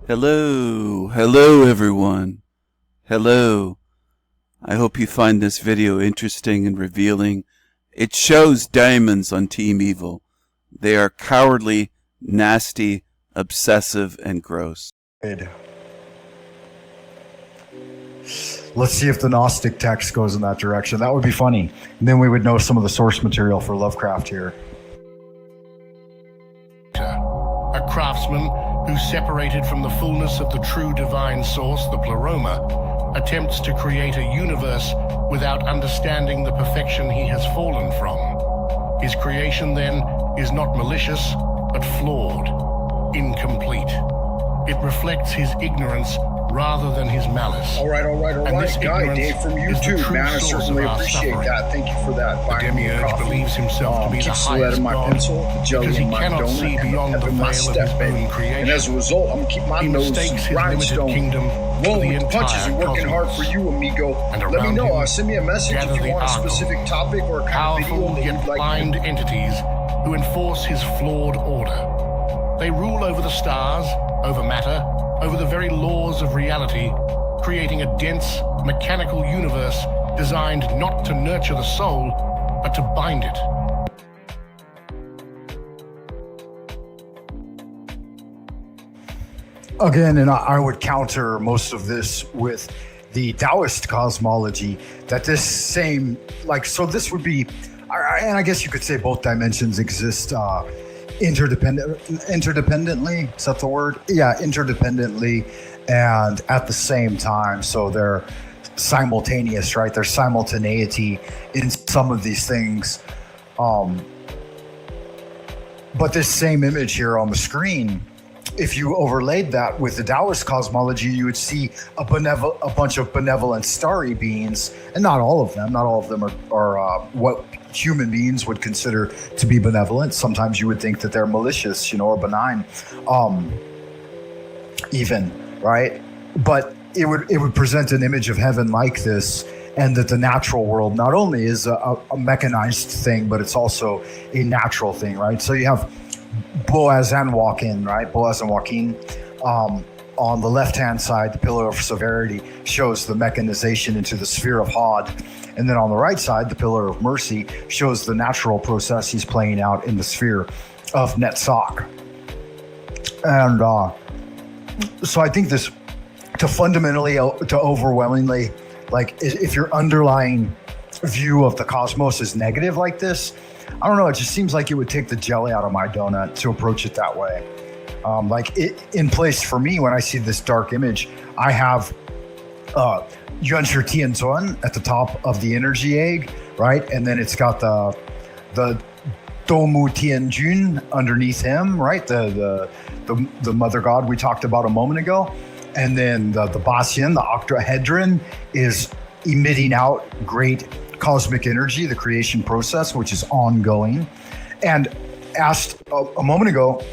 Hello everyone. Hello. I hope you find this video interesting and revealing. It shows diamonds on Team Evil. They are cowardly, nasty, obsessive, and gross. Let's see if the Gnostic text goes in that direction. That would be funny. And then we would know some of the source material for Lovecraft here. A craftsman who, separated from the fullness of the true divine source, the pleroma, attempts to create a universe without understanding the perfection he has fallen from. His creation, then, is not malicious, but flawed, incomplete. It reflects his ignorance rather than his malice. All right. Guy, Dave from YouTube, man, I certainly appreciate that. Thank you for that. The demiurge believes himself to be the highest my god pencil, the jelly because he in my cannot donut, see and beyond the the veil of his own creation. And as a result, I'm gonna keep my He nose mistakes his rhinestone limited kingdom for rolling the with punches and entire working hard cosmos. for you, amigo. And Let me around know. him, Send me a message gather if you the want a Archon, specific topic or a kind of powerful video that yet you'd like. blind entities who enforce his flawed order. They rule over the stars, over matter, over the very laws of reality, creating a dense, mechanical universe designed not to nurture the soul, but to bind it. Again, and I would counter most of this with the Taoist cosmology, that this same, so this would be, and I guess you could say both dimensions exist interdependently, is that the word? Yeah, interdependently and at the same time. So they're simultaneous, right? There's simultaneity in some of these things. But this same image here on the screen, if you overlaid that with the Taoist cosmology, you would see a bunch of benevolent starry beings, and not all of them are what human beings would consider to be benevolent. Sometimes you would think that they're malicious, or benign, even, right? But it would present an image of heaven like this, and that the natural world not only is a mechanized thing, but it's also a natural thing, right? So you have Boaz and Joaquin, right? Boaz and Joaquin. On the left-hand side, the pillar of severity shows the mechanization into the sphere of Hod. And then on the right side, the pillar of mercy shows the natural process he's playing out in the sphere of Netzach. And so I think this, to overwhelmingly, if your underlying view of the cosmos is negative like this, I don't know, it just seems like it would take the jelly out of my donut to approach it that way. In place for me, when I see this dark image, I have Yuan Shi Tianzun at the top of the energy egg, right? And then it's got the Domu Tianjun underneath him, right? The mother god we talked about a moment ago. And then the Basian, the octahedron, is emitting out great cosmic energy, the creation process, which is ongoing. And asked a moment ago,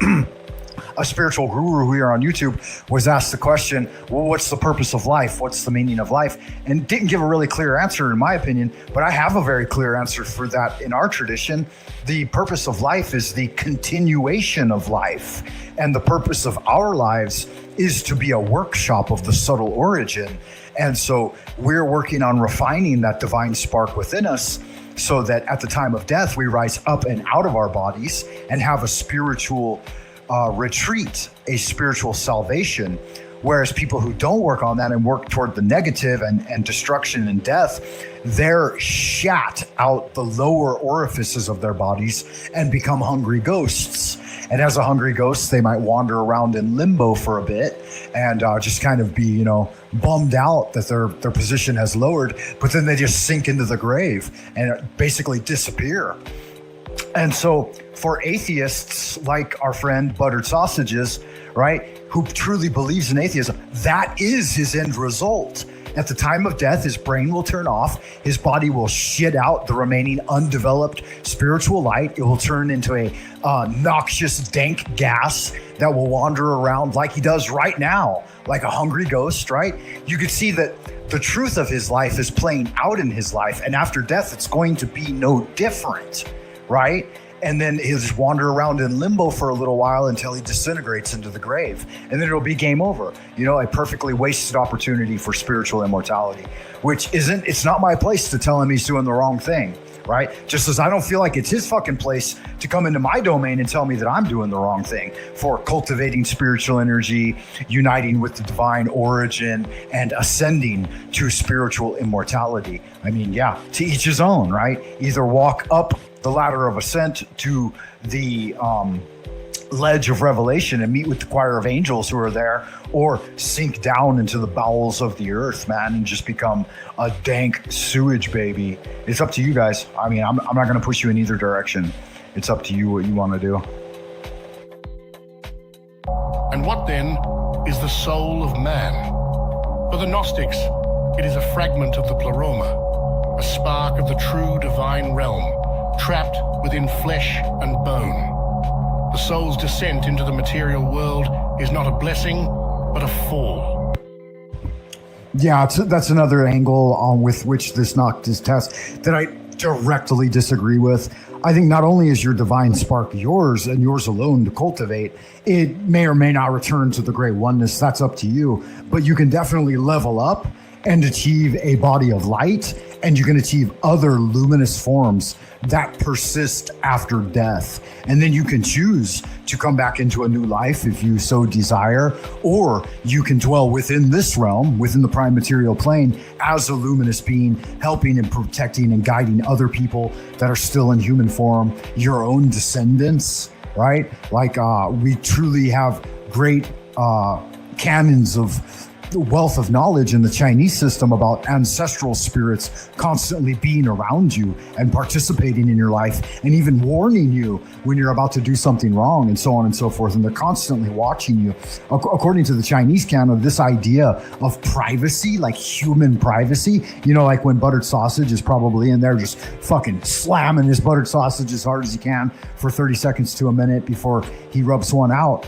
a spiritual guru here on YouTube was asked the question, well, what's the purpose of life? What's the meaning of life? And didn't give a really clear answer, in my opinion, but I have a very clear answer for that in our tradition. The purpose of life is the continuation of life. And the purpose of our lives is to be a workshop of the subtle origin. And so we're working on refining that divine spark within us so that at the time of death, we rise up and out of our bodies and have a spiritual retreat, a spiritual salvation. Whereas people who don't work on that and work toward the negative and destruction and death, they're shat out the lower orifices of their bodies and become hungry ghosts. And as a hungry ghost, they might wander around in limbo for a bit and just kind of be, bummed out that their position has lowered, but then they just sink into the grave and basically disappear. And so for atheists like our friend Buttered Sausages, right, who truly believes in atheism, that is his end result. At the time of death, his brain will turn off, his body will shit out the remaining undeveloped spiritual light. It will turn into a noxious, dank gas that will wander around like he does right now, like a hungry ghost, right? You could see that the truth of his life is playing out in his life, and after death, it's going to be no different, right? and then he'll just wander around in limbo for a little while until he disintegrates into the grave, and then it'll be game over. You know, a perfectly wasted opportunity for spiritual immortality, which it's not my place to tell him he's doing the wrong thing, right? Just as I don't feel like it's his fucking place to come into my domain and tell me that I'm doing the wrong thing for cultivating spiritual energy, uniting with the divine origin, and ascending to spiritual immortality. I mean, yeah, to each his own, right? Either walk up the ladder of ascent to the ledge of revelation and meet with the choir of angels who are there, or sink down into the bowels of the earth, man, and just become a dank sewage baby. It's up to you guys. I mean, I'm not going to push you in either direction. It's up to you what you want to do. And what then is the soul of man? For the Gnostics, it is a fragment of the pleroma, a spark of the true divine realm, trapped within flesh and bone. The soul's descent into the material world is not a blessing, but a fall. Yeah, that's another angle on with which this Gnostic test that I directly disagree with. I think not only is your divine spark yours and yours alone to cultivate, it may or may not return to the great oneness. That's up to you. But you can definitely level up and achieve a body of light, and you can achieve other luminous forms that persist after death. And then you can choose to come back into a new life if you so desire, or you can dwell within this realm, within the prime material plane, as a luminous being, helping and protecting and guiding other people that are still in human form, your own descendants, right? Like we truly have great canons of the wealth of knowledge in the Chinese system about ancestral spirits constantly being around you and participating in your life and even warning you when you're about to do something wrong and so on and so forth. And they're constantly watching you. According to the Chinese canon, this idea of privacy, like human privacy, you know, like when Buttered Sausage is probably in there just fucking slamming his buttered sausage as hard as he can for 30 seconds to a minute before he rubs one out.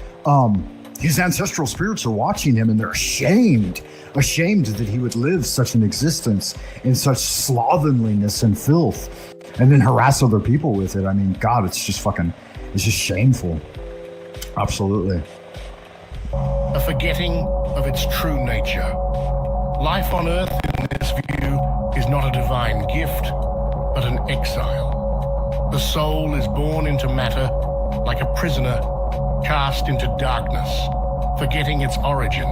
His ancestral spirits are watching him, and they're ashamed that he would live such an existence in such slovenliness and filth, and then harass other people with it. I mean, God, it's just shameful. Absolutely. A forgetting of its true nature. Life on earth, in this view, is not a divine gift, but an exile. The soul is born into matter like a prisoner cast into darkness, forgetting its origin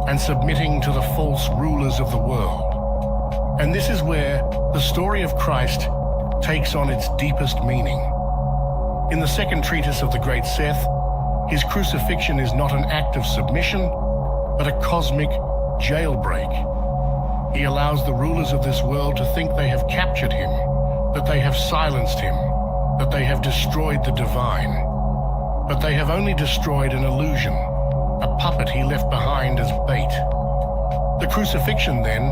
and submitting to the false rulers of the world. And this is where the story of Christ takes on its deepest meaning. In the second treatise of the Great Seth, his crucifixion is not an act of submission, but a cosmic jailbreak. He allows the rulers of this world to think they have captured him, that they have silenced him, that they have destroyed the divine. But they have only destroyed an illusion, a puppet he left behind as bait. The crucifixion, then,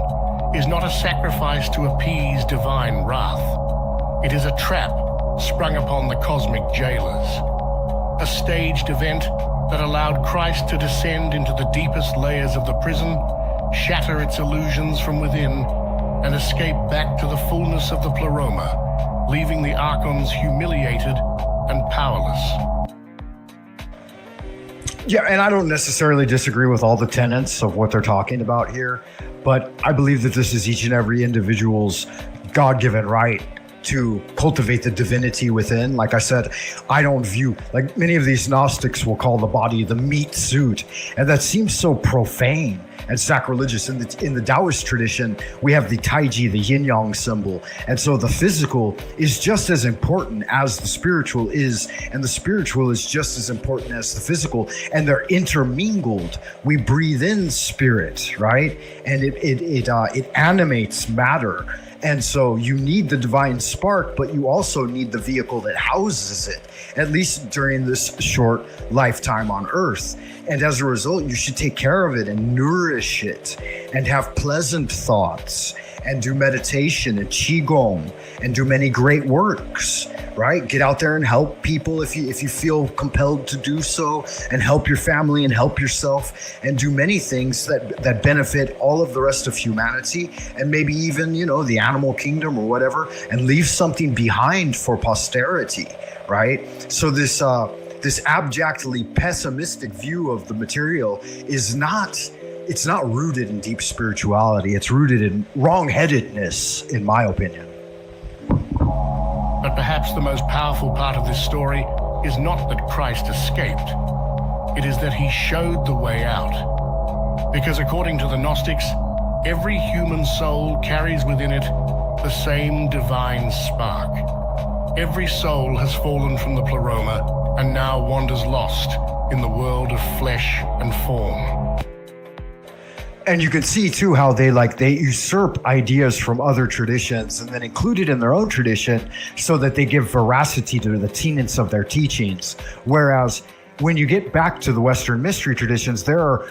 is not a sacrifice to appease divine wrath. It is a trap sprung upon the cosmic jailers, a staged event that allowed Christ to descend into the deepest layers of the prison, shatter its illusions from within, and escape back to the fullness of the pleroma, leaving the archons humiliated and powerless. Yeah, and I don't necessarily disagree with all the tenets of what they're talking about here, but I believe that this is each and every individual's God-given right to cultivate the divinity within. Like I said, I don't view, like many of these Gnostics will call the body the meat suit, and that seems so profane and sacrilegious. In the Taoist tradition, we have the Taiji, the yin-yang symbol, and so the physical is just as important as the spiritual is, and the spiritual is just as important as the physical, and they're intermingled. We breathe in spirit, right? And it animates matter. And so you need the divine spark, but you also need the vehicle that houses it, at least during this short lifetime on Earth. And as a result, you should take care of it and nourish it and have pleasant thoughts and do meditation and qigong and do many great works, right? Get out there and help people if you feel compelled to do so, and help your family and help yourself, and do many things that benefit all of the rest of humanity, and maybe even, the animal kingdom or whatever, and leave something behind for posterity, right? So this abjectly pessimistic view of the material is it's not rooted in deep spirituality. It's rooted in wrong-headedness, in my opinion. But perhaps the most powerful part of this story is not that Christ escaped. It is that he showed the way out. Because according to the Gnostics, every human soul carries within it the same divine spark. Every soul has fallen from the pleroma and now wanders lost in the world of flesh and form. And you can see too how they usurp ideas from other traditions and then include it in their own tradition so that they give veracity to the tenets of their teachings. Whereas when you get back to the Western mystery traditions, there are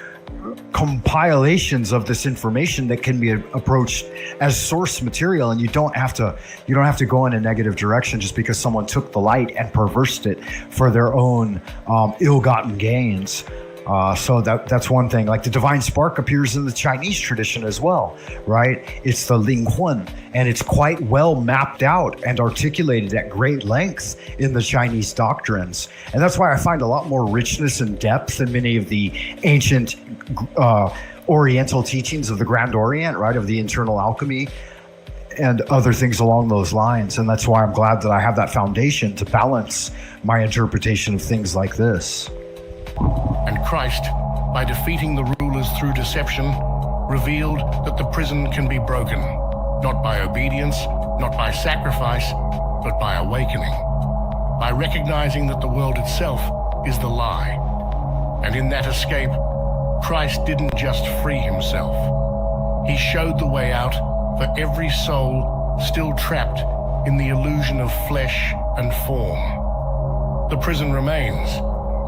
compilations of this information that can be approached as source material, and you don't have to go in a negative direction just because someone took the light and perversed it for their own ill-gotten gains. So that's one thing. Like the divine spark appears in the Chinese tradition as well, right? It's the Linghuan, and it's quite well mapped out and articulated at great length in the Chinese doctrines. And that's why I find a lot more richness and depth in many of the ancient Oriental teachings of the Grand Orient, right? Of the internal alchemy and other things along those lines. And that's why I'm glad that I have that foundation to balance my interpretation of things like this. And Christ, by defeating the rulers through deception, revealed that the prison can be broken, not by obedience, not by sacrifice, but by awakening, by recognizing that the world itself is the lie. And in that escape, Christ didn't just free himself. He showed the way out for every soul still trapped in the illusion of flesh and form. The prison remains,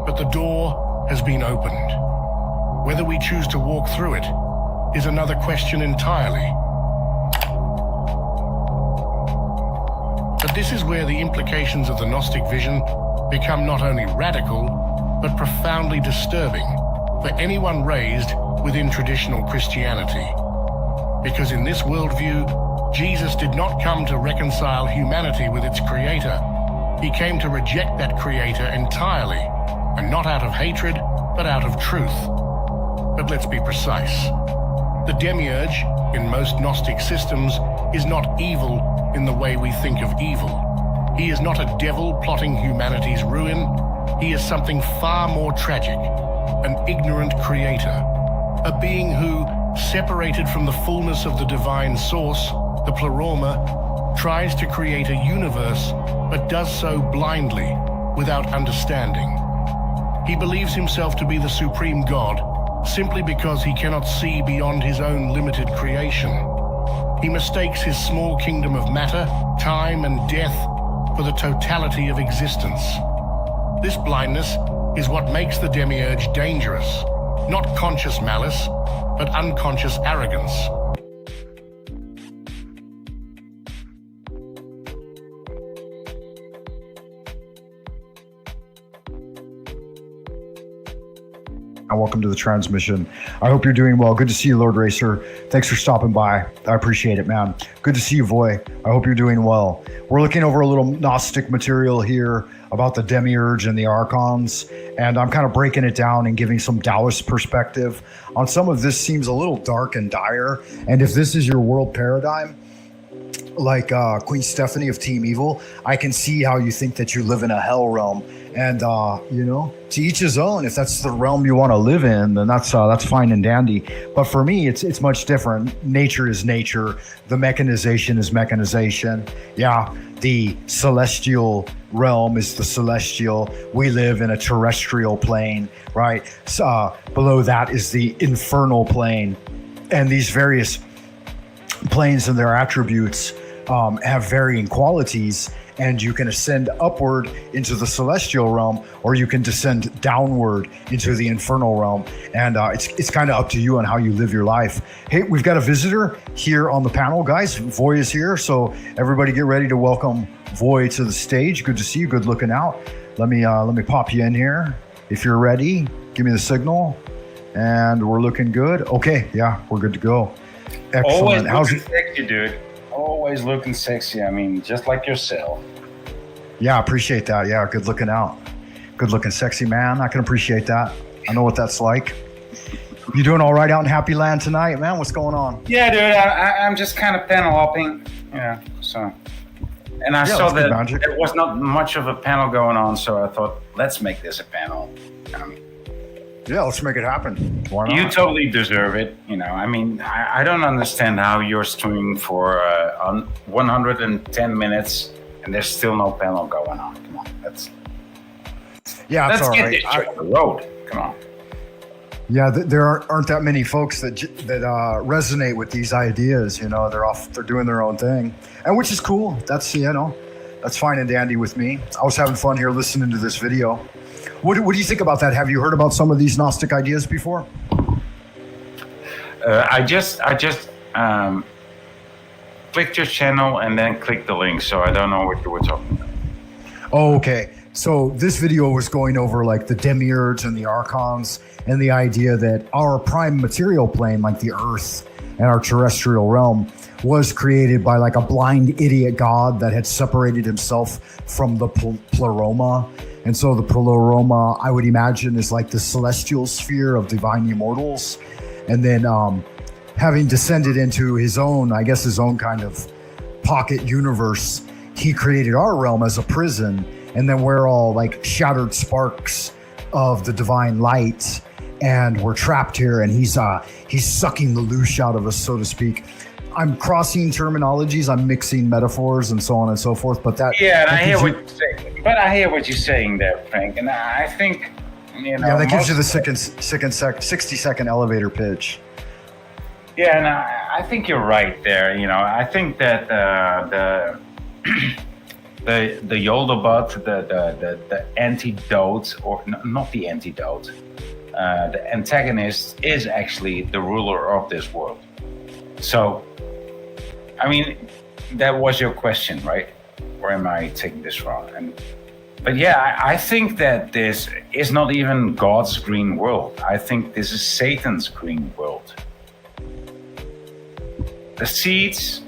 but the door has been opened. Whether we choose to walk through it is another question entirely. But this is where the implications of the Gnostic vision become not only radical, but profoundly disturbing for anyone raised within traditional Christianity. Because in this worldview, Jesus did not come to reconcile humanity with its creator. He came to reject that creator entirely, and not out of hatred, but out of truth. But let's be precise. The demiurge, in most Gnostic systems, is not evil in the way we think of evil. He is not a devil plotting humanity's ruin. He is something far more tragic, an ignorant creator, a being who, separated from the fullness of the divine source, the pleroma, tries to create a universe, but does so blindly, without understanding. He believes himself to be the supreme God simply because he cannot see beyond his own limited creation. He mistakes his small kingdom of matter, time, and death for the totality of existence. This blindness is what makes the demiurge dangerous, not conscious malice, but unconscious arrogance. Welcome to the transmission. I hope you're doing well. Good to see you, Lord Racer. Thanks for stopping by. I appreciate it, man. Good to see you, Voy. I hope you're doing well. We're looking over a little Gnostic material here about the demiurge and the archons, and I'm kind of breaking it down and giving some Taoist perspective on some of this. Seems a little dark and dire, and if this is your world paradigm, like Queen Stephanie of Team Evil, I can see how you think that you live in a hell realm. And, to each his own. If that's the realm you want to live in, then that's fine and dandy. But for me, it's much different. Nature is nature. The mechanization is mechanization. Yeah, the celestial realm is the celestial. We live in a terrestrial plane, right? Below that is the infernal plane. And these various planes and their attributes have varying qualities. And you can ascend upward into the celestial realm, or you can descend downward into the infernal realm. And it's kind of up to you on how you live your life. Hey, we've got a visitor here on the panel, guys. Voy is here, so everybody get ready to welcome Voy to the stage. Good to see you. Good looking out. Let me pop you in here. If you're ready, give me the signal. And we're looking good. Okay, yeah, we're good to go. Excellent. Always looking sexy, dude. Always looking sexy. I mean, just like yourself. Yeah, appreciate that. Yeah, good looking out. Good looking, sexy man. I can appreciate that. I know what that's like. You doing all right out in Happy Land tonight, man? What's going on? Yeah, dude, I'm just kind of panel hopping. Yeah, so. And I saw that there was not much of a panel going on, so I thought, let's make this a panel. Yeah, let's make it happen. Why not? You totally deserve it. I mean, I don't understand how you're streaming for on 110 minutes and there's still no panel going on. Come on, let's all get right. this on the road. Come on. Yeah, there aren't that many folks that resonate with these ideas. They're doing their own thing, and which is cool. That's that's fine and dandy with me. I was having fun here listening to this video. What do you think about that? Have you heard about some of these Gnostic ideas before? I just clicked your channel and then clicked the link, so I don't know what you were talking about. Oh, okay. So this video was going over like the demiurge and the archons and the idea that our prime material plane, like the earth and our terrestrial realm, was created by like a blind idiot god that had separated himself from the pleroma. And so the pleroma, I would imagine, is like the celestial sphere of divine immortals. And then having descended into his own kind of pocket universe, he created our realm as a prison. And then we're all like shattered sparks of the divine light, and we're trapped here, and he's sucking the loosh out of us, so to speak. I'm crossing terminologies, I'm mixing metaphors and so on and so forth, but that... Yeah, and I hear what you're saying. But I hear what you're saying there, Frank, and I think, Yeah, that gives you the 60-second elevator pitch. Yeah, and I think you're right there. I think that the Yoldobot, the antidote, or not the antidote, the antagonist is actually the ruler of this world. So, I mean, that was your question, right? Or am I taking this wrong? But yeah, I think that this is not even God's green world. I think this is Satan's green world. The seeds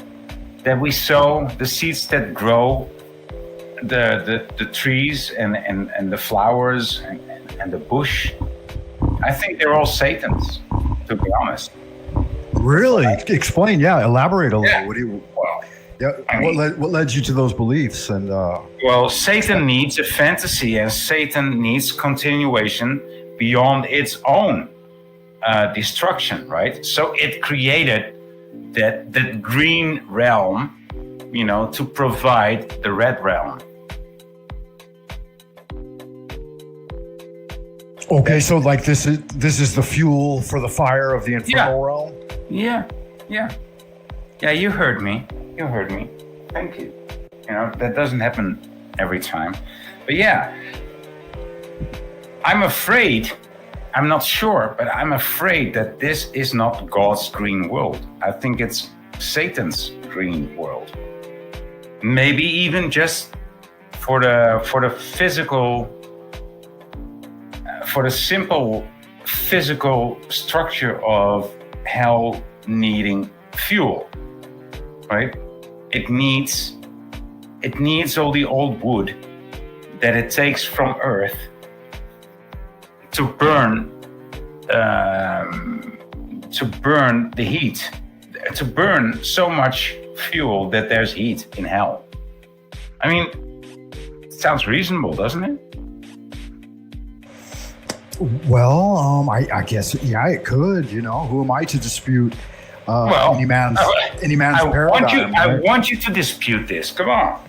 that we sow, the seeds that grow, the trees and the flowers and the bush, I think they're all Satan's, to be honest. Really? Explain. Yeah, elaborate a little. Yeah. What do you? What led you to those beliefs? And well, Satan needs a fantasy, and Satan needs continuation beyond its own destruction, right? So it created that green realm, to provide the red realm. Okay, so like this is the fuel for the fire of the infernal realm? Yeah. You heard me. Thank you. That doesn't happen every time. But yeah, I'm afraid, I'm not sure, but I'm afraid that this is not God's green world. I think it's Satan's green world. Maybe even just for the physical, for the simple physical structure of hell needing fuel, right? It needs all the old wood that it takes from Earth to burn the heat, to burn so much fuel that there's heat in hell. I mean, it sounds reasonable, doesn't it? Well, I guess, yeah, it could. Who am I to dispute any man's paradigm? I want you to dispute this. Come on.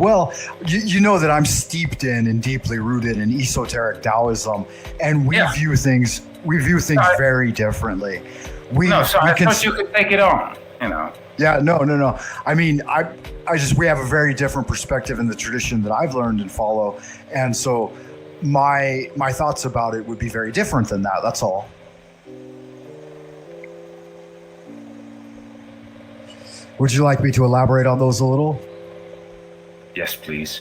Well, you know that I'm steeped in and deeply rooted in esoteric Taoism, and we view things very differently. I thought you could take it on. Yeah, no. I mean, we have a very different perspective in the tradition that I've learned and follow, and so my thoughts about it would be very different than that. That's all. Would you like me to elaborate on those a little? Yes, please.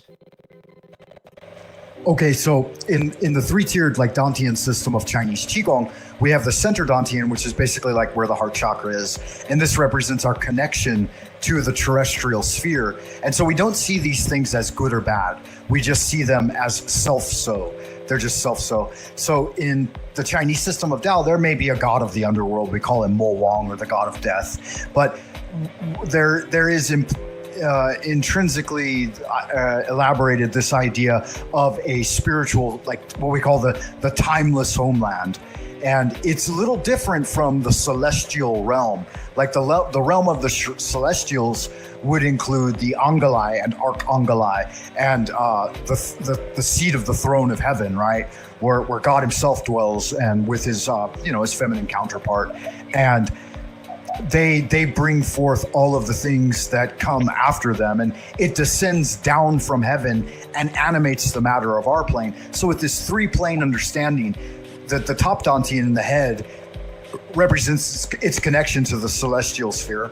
Okay, so in the three-tiered like Dantian system of Chinese Qigong, we have the center Dantian, which is basically like where the heart chakra is. And this represents our connection to the terrestrial sphere. And so we don't see these things as good or bad. We just see them as self-so. They're just self-so. So in the Chinese system of Tao, there may be a god of the underworld. We call him Mo Wang, or the god of death. But there is intrinsically elaborated this idea of a spiritual, like what we call the timeless homeland. And it's a little different from the celestial realm. Like the realm of the celestials would include the Angelai and Archangelai and the seat of the throne of heaven, right? Where God himself dwells, and with his his feminine counterpart. And they bring forth all of the things that come after them, and it descends down from heaven and animates the matter of our plane. So with this three-plane understanding, that the top Dantian in the head represents its connection to the celestial sphere.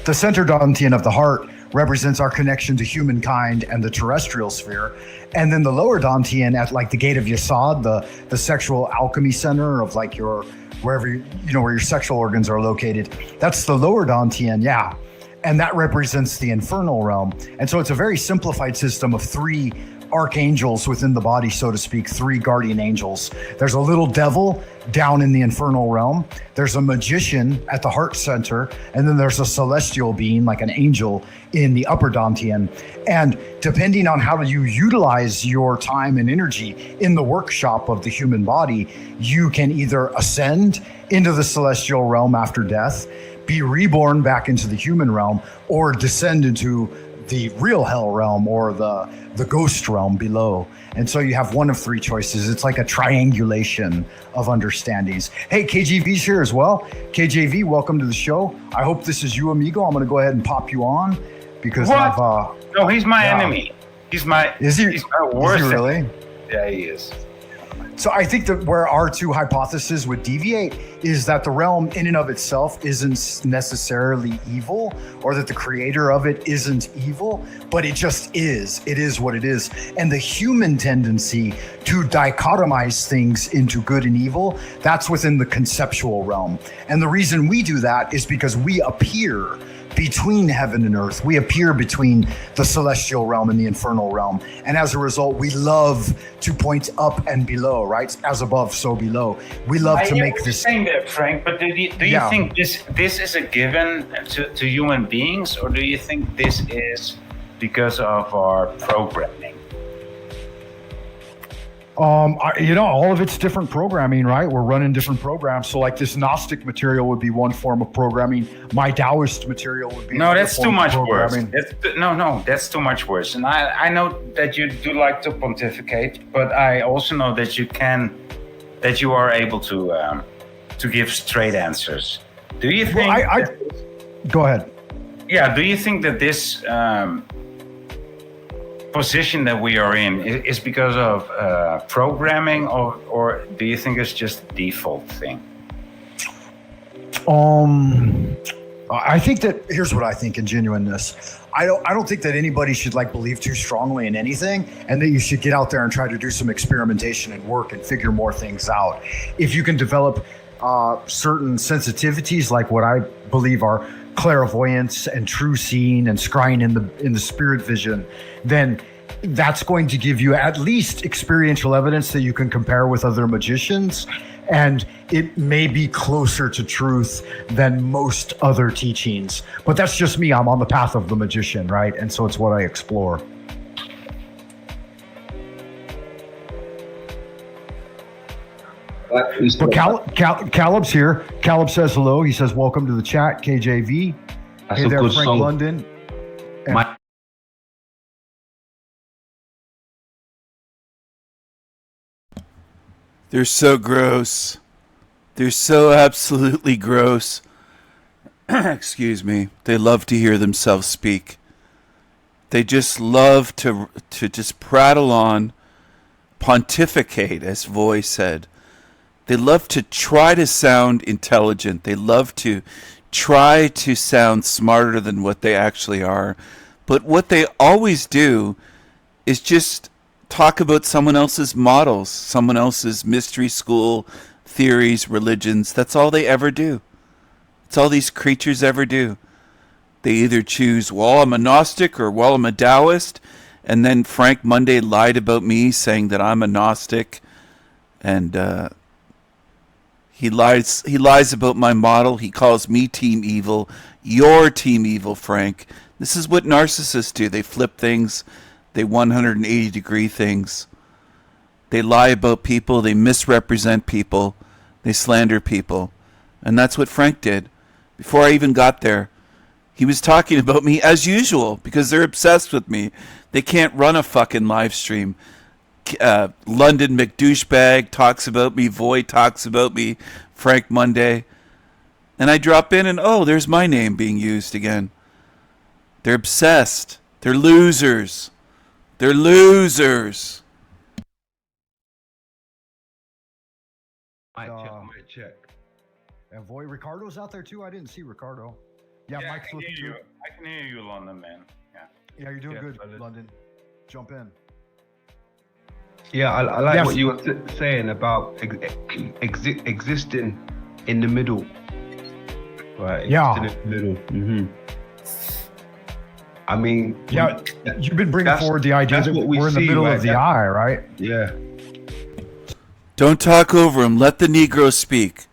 The center Dantian of the heart represents our connection to humankind and the terrestrial sphere. And then the lower Dantian at like the gate of Yesod, the sexual alchemy center of like wherever where your sexual organs are located. That's the lower Dantian, yeah. And that represents the infernal realm. And so it's a very simplified system of three archangels within the body, so to speak, three guardian angels. There's a little devil down in the infernal realm. There's a magician at the heart center. And then there's a celestial being, like an angel, in the upper Dantian. And depending on how you utilize your time and energy in the workshop of the human body, you can either ascend into the celestial realm after death, be reborn back into the human realm, or descend into the real hell realm, or the ghost realm below. And so you have one of three choices. It's like a triangulation of understandings. Hey, KJV's here as well. KJV, welcome to the show. I hope this is you, amigo. I'm going to go ahead and pop you on because I've no, he's my enemy. He's my Is he? He's my worst. Is he really? Yeah, he is. So I think that where our two hypotheses would deviate is that the realm in and of itself isn't necessarily evil, or that the creator of it isn't evil, but it just is. It is what it is. And the human tendency to dichotomize things into good and evil, that's within the conceptual realm. And the reason we do that is because we appear between heaven and earth. We appear between the celestial realm and the infernal realm. And as a result, we love to point up and below, right? As above, so below. We love to make this. Saying that, Frank, but do you think this is a given to human beings, or do you think this is because of our programming? All of it's different programming, right? We're running different programs. So like this Gnostic material would be one form of programming. My Taoist material would be no, that's too much worse. That's too much worse. And I know that you do like to pontificate, but I also know that you are able to give straight answers. Do you think? Well, go ahead. Yeah. Do you think that this position that we are in is because of programming, or do you think it's just a default thing? I think that here's what I think in genuineness. I don't think that anybody should like believe too strongly in anything, and that you should get out there and try to do some experimentation and work and figure more things out. If you can develop certain sensitivities, like what I believe are clairvoyance and true seeing and scrying in the spirit vision, then that's going to give you at least experiential evidence that you can compare with other magicians, and it may be closer to truth than most other teachings. But that's just me. I'm on the path of the magician, right? And so it's what I explore. But Caleb's here. Caleb says hello. He says, welcome to the chat, KJV. That's hey a there, good Frank song. London. They're so gross. They're so absolutely gross. Excuse me. They love to hear themselves speak. They just love to just prattle on, pontificate, as Voy said. They love to try to sound intelligent. They love to try to sound smarter than what they actually are. But what they always do is just talk about someone else's models, someone else's mystery school theories, religions. That's all they ever do. That's all these creatures ever do. They either choose, well, I'm a Gnostic or, well, I'm a Taoist. And then Frank Monday lied about me, saying that I'm a Gnostic. And he lies about my model. He calls me Team Evil. You're Team Evil, Frank. This is what narcissists do. They flip things. They 180-degree things. They lie about people. They misrepresent people. They slander people. And that's what Frank did. Before I even got there, he was talking about me as usual because they're obsessed with me. They can't run a fucking live stream. London McDouchebag talks about me. Voy talks about me. Frank Monday. And I drop in and, oh, there's my name being used again. They're obsessed. They're losers. They're losers. Mic check. And Voy, Ricardo's out there too? I didn't see Ricardo. Yeah, Mike's looking good. I can hear you, London, man. Yeah, you're doing good, London. London. Jump in. Yeah, I like what you were saying about existing in the middle. Right. Yeah. In the middle. Mm-hmm. I mean, yeah, you've been bringing forward the idea that we're in the middle of the eye, right? Yeah. Don't talk over him. Let the Negro speak.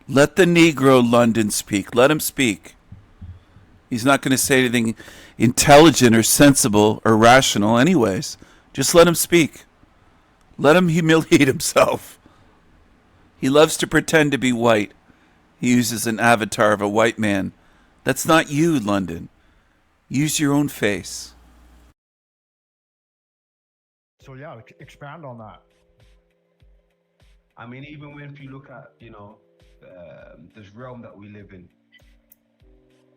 Let the Negro London speak. Let him speak. He's not going to say anything intelligent or sensible or rational anyways. Just let him speak. Let him humiliate himself. He loves to pretend to be white. He uses an avatar of a white man. That's not you, London. Use your own face. So yeah, expand on that. I mean, even when if you look at, this realm that we live in,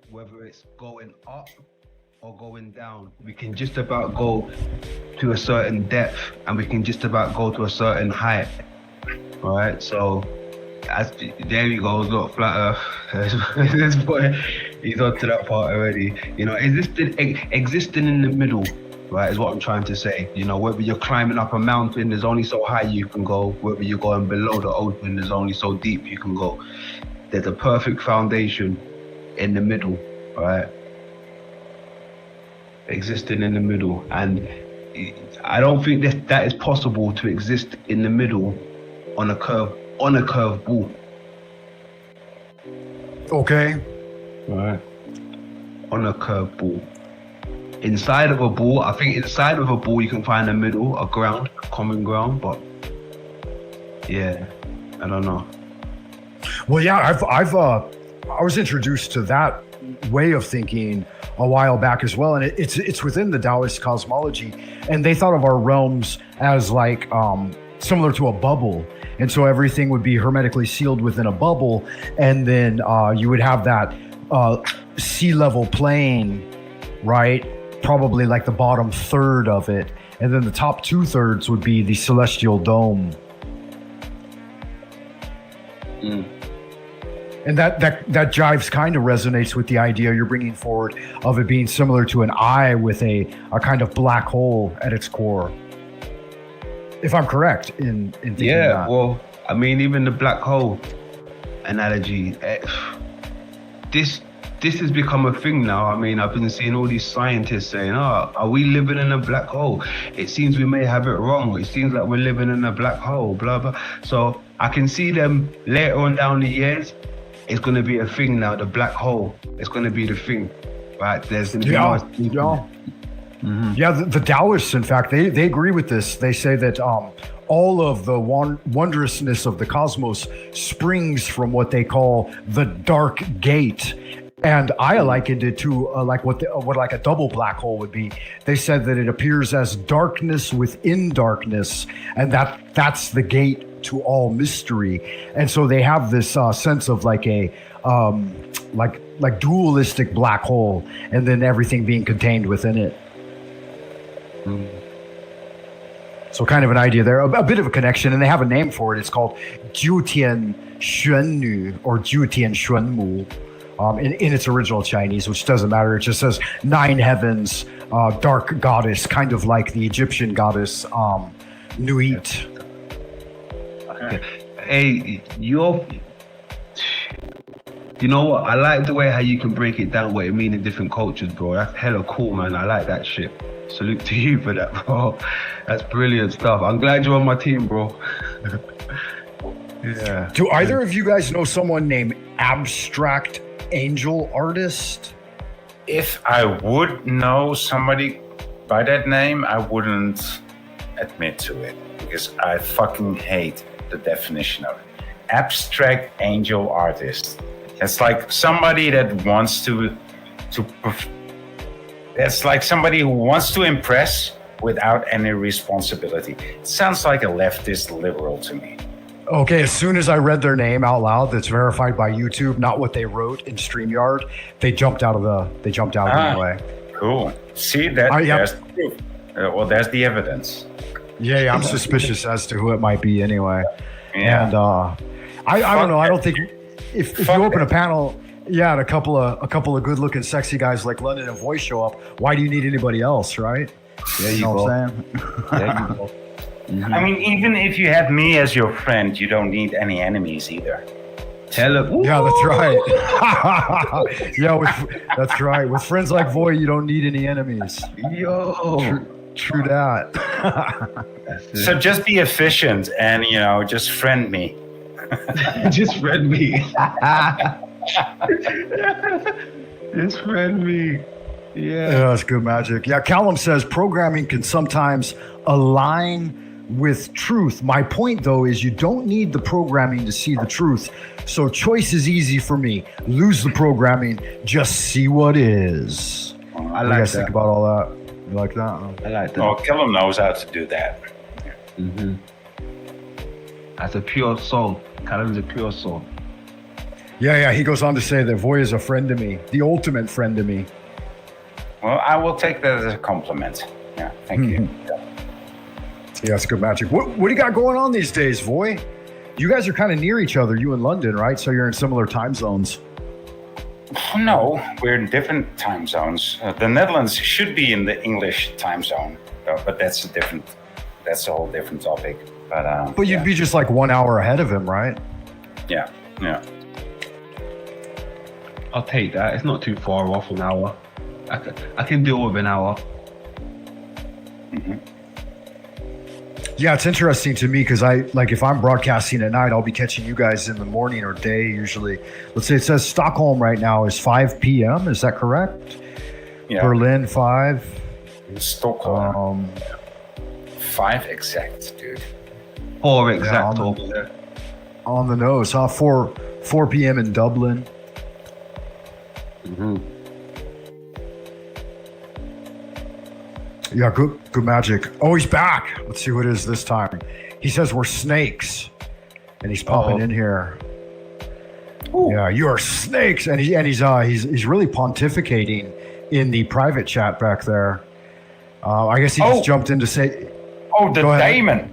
whether it's going up or going down, we can just about go to a certain depth and we can just about go to a certain height. All right, so there he goes, look, flat earth. This boy, he's on to that part already. Existing in the middle, right, is what I'm trying to say. Whether you're climbing up a mountain, there's only so high you can go. Whether you're going below the ocean, there's only so deep you can go. There's a perfect foundation in the middle, right? Existing in the middle. And I don't think that is possible to exist in the middle on a curved ball. Okay. Right. On a curved ball. Inside of a ball, I think inside of a ball you can find a middle, a ground, a common ground, but yeah, I don't know. Well, yeah, I was introduced to that way of thinking a while back as well, and it's within the Taoist cosmology, and they thought of our realms as like similar to a bubble, and so everything would be hermetically sealed within a bubble, and then you would have that sea level plane, right? Probably like the bottom third of it, and then the top 2/3 would be the celestial dome. And that jives kind of resonates with the idea you're bringing forward of it being similar to an eye with a kind of black hole at its core. If I'm correct in thinking that. Well, I mean, even the black hole analogy, this has become a thing now. I mean, I've been seeing all these scientists saying, are we living in a black hole? It seems we may have it wrong. It seems like we're living in a black hole, blah, blah. So I can see them later on down the years, it's going to be a thing now, the black hole. It's going to be the thing, right? There's going to be Mm-hmm. Yeah, the Taoists, in fact, they agree with this. They say that all of the wondrousness of the cosmos springs from what they call the dark gate. And I likened it to like what like a double black hole would be. They said that it appears as darkness within darkness, and that's the gate to all mystery. And so they have this sense of like a like dualistic black hole, and then everything being contained within it. So kind of an idea there, a bit of a connection, and they have a name for it. It's called Jiutian Xuannu or Jiutian Xuanmu. In its original Chinese, which doesn't matter. It just says 9 heavens, dark goddess, kind of like the Egyptian goddess Nuit. Hey, you know what? I like the way how you can break it down what it means in different cultures, bro. That's hella cool, man. I like that shit. Salute to you for that, bro. That's brilliant stuff. I'm glad you're on my team, bro. Yeah. Do either of you guys know someone named Abstract Angel Artist? If I would know somebody by that name, I wouldn't admit to it because I fucking hate the definition of it. Abstract angel artist. It's like somebody that wants it's like somebody who wants to impress without any responsibility. It sounds like a leftist liberal to me. Okay, as soon as I read their name out loud, that's verified by YouTube, not what they wrote in StreamYard, they jumped out anyway. Cool. See that? There's the proof. Well, there's the evidence. Yeah, I'm suspicious as to who it might be anyway. Yeah. And I don't know. I don't think if you open a panel, and a couple of good-looking, sexy guys like London and Voice show up, why do you need anybody else, right? Yeah, you know what I'm saying? There you go. I mean, even if you have me as your friend, you don't need any enemies either. Yeah, that's right. That's right. With friends like Voy, you don't need any enemies. Yo. True that. So just be efficient and, just friend me. Just friend me. Just friend me. Yeah, that's good magic. Yeah, Callum says programming can sometimes align with truth. My point, though, is you don't need the programming to see the truth. So choice is easy for me. Lose the programming, just see what is. I like you guys that. think about all that? You like that? I like that. Oh, Callum knows how to do that. Mm-hmm. That's a pure soul. Callum's a pure soul. Yeah. He goes on to say that Voy is a friend to me, the ultimate friend to me. Well, I will take that as a compliment. Yeah, thank you. Yeah, that's good magic. What do you got going on these days, Voy? You guys are kind of near each other, you in London, right? So you're in similar time zones. No, we're in different time zones. The Netherlands should be in the English time zone, but that's a whole different topic. But you'd be just like 1 hour ahead of him, right? Yeah. I'll take that. It's not too far off an hour. I can deal with an hour. Mm-hmm. Yeah, it's interesting to me because if I'm broadcasting at night, I'll be catching you guys in the morning or day usually. Let's say it says Stockholm right now is 5 p.m. Is that correct? Yeah. Berlin 5. Stockholm 5 exact, dude. 4 exact over there. On the nose, huh? 4 p.m. in Dublin. Mm-hmm. Yeah, good magic. Oh, he's back. Let's see what it is this time. He says we're snakes, and he's popping in here. Ooh. Yeah, you are snakes, and he's really pontificating in the private chat back there. I guess he just jumped in to say. Oh, the daemon.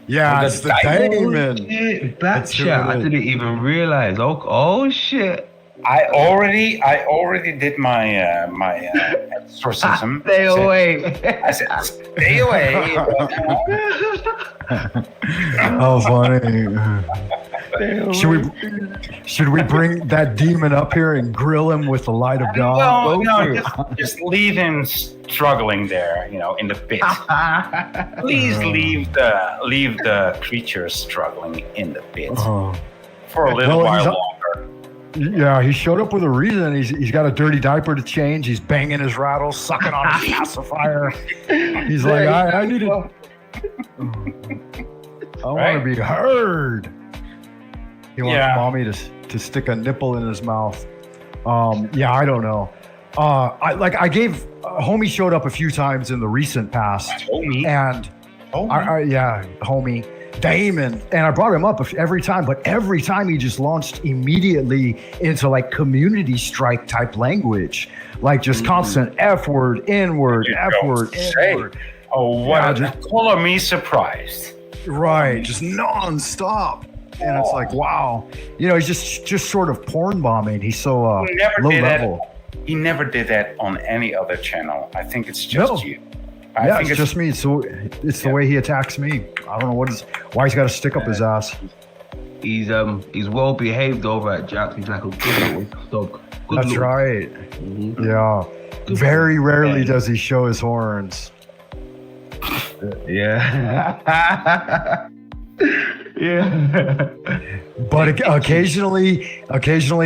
Yeah, it's the daemon. Back chat. I didn't even realize. Oh shit. I already did my exorcism. Stay away. I said, stay away. Oh, funny. Should we bring that demon up here and grill him with the light of God? No, just leave him struggling there, in the pit. Please leave the creature struggling in the pit for a little while longer. Yeah, he showed up with a reason. He's got a dirty diaper to change. He's banging his rattle, sucking on his pacifier. He's like, I need it. I want to be heard. He wants mommy to stick a nipple in his mouth. I don't know. Homie showed up a few times in the recent past. Homie? And homie. Damon, and I brought him up every time, but every time he just launched immediately into like community strike type language, like just constant F word, N word, F word, N word. Oh, what? Color me surprised. Right, just nonstop, and it's like, wow, he's just sort of porn bombing. He's so low level. he never did that on any other channel. I think it's just you. I think it's just me. So it's the way he attacks me. I don't know why he's got to stick up his ass. He's well behaved over at Jack's. He's like a good dog. That's right. Mm-hmm. Yeah. Very rarely does he show his horns. Yeah. Yeah. But occasionally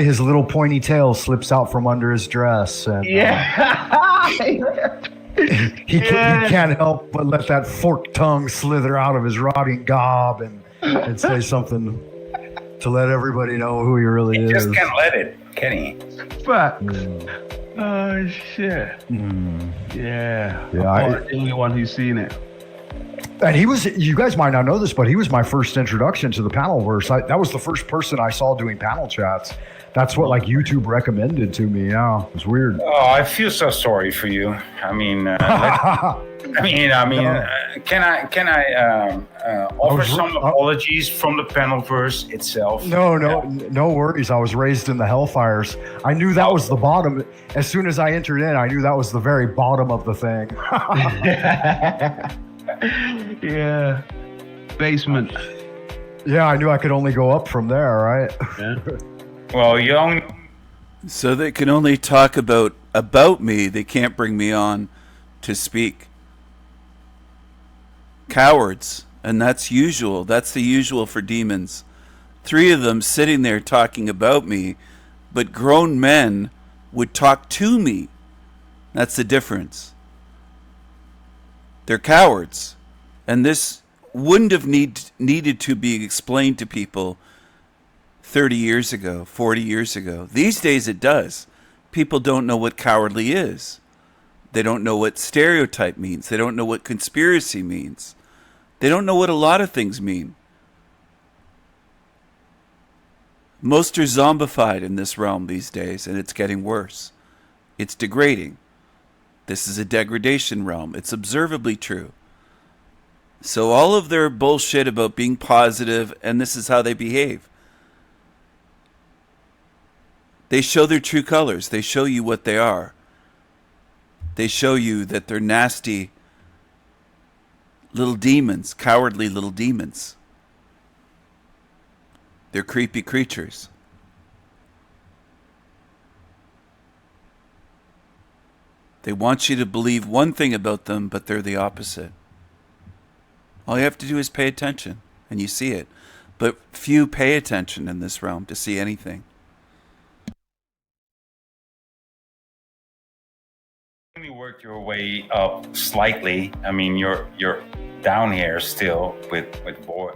his little pointy tail slips out from under his dress. And, he can't help but let that forked tongue slither out of his rotting gob and say something to let everybody know who he really is. He just can't let it, can he? Fuck. Oh, shit. Yeah. I'm not the only one who's seen it. And you guys might not know this, but he was my first introduction to the panelverse. That was the first person I saw doing panel chats. That's what like YouTube recommended to me. Yeah, it was weird. Oh, I feel so sorry for you. I mean, can I offer some apologies from the panelverse itself? No worries. I was raised in the Hellfires. I knew that was the bottom. As soon as I entered in, I knew that was the very bottom of the thing. Yeah. Basement. Yeah, I knew I could only go up from there, right? Yeah. Well, So they can only talk about me. They can't bring me on to speak. Cowards. And that's usual. That's the usual for demons. 3 of them sitting there talking about me, but grown men would talk to me. That's the difference. They're cowards. And this wouldn't have needed to be explained to people 30 years ago, 40 years ago. These days it does. People don't know what cowardly is. They don't know what stereotype means. They don't know what conspiracy means. They don't know what a lot of things mean. Most are zombified in this realm these days, and it's getting worse. It's degrading. This is a degradation realm. It's observably true. So all of their bullshit about being positive, and this is how they behave. They show their true colors. They show you what they are. They show you that they're nasty little demons, cowardly little demons. They're creepy creatures. They want you to believe one thing about them, but they're the opposite. All you have to do is pay attention, and you see it. But few pay attention in this realm to see anything. You work your way up slightly. I mean, you're down here still with Voy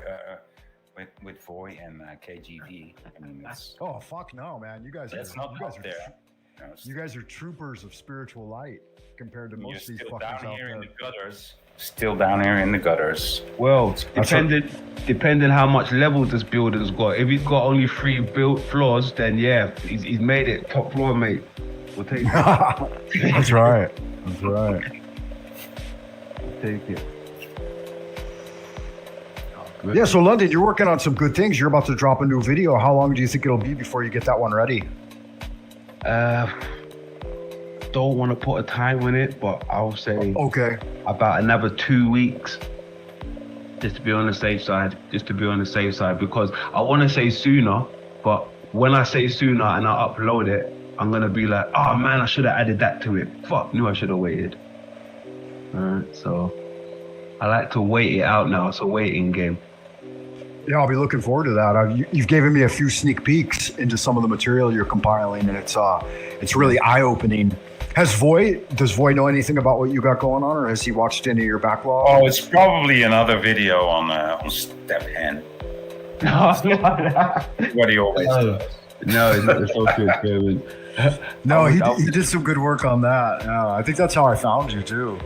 and KGB. I mean, that's fuck no, man! You guys are troopers of spiritual light compared to most of these fuckers out there. Still down here in the gutters. Well, depending how much levels this building's got. If he's got only 3 built floors, then yeah, he's made it top floor, mate. We'll take it. That's right. We'll take it. Yeah, so London, you're working on some good things. You're about to drop a new video. How long do you think it'll be before you get that one ready? Don't want to put a time on it, but I'll say about another 2 weeks. Just to be on the safe side. Because I want to say sooner, but when I say sooner and I upload it, I'm going to be like, oh man, I should have added that to it. Fuck, knew I should have waited. Alright, so I like to wait it out now. It's a waiting game. Yeah, I'll be looking forward to that. You've given me a few sneak peeks into some of the material you're compiling, and it's really eye-opening. Does Voy know anything about what you got going on, or has he watched any of your backlog? Oh, it's probably another video on Step Hen. What he always does. No, it's okay, Kevin. No, he did some good work on that. Yeah, I think that's how I found you too.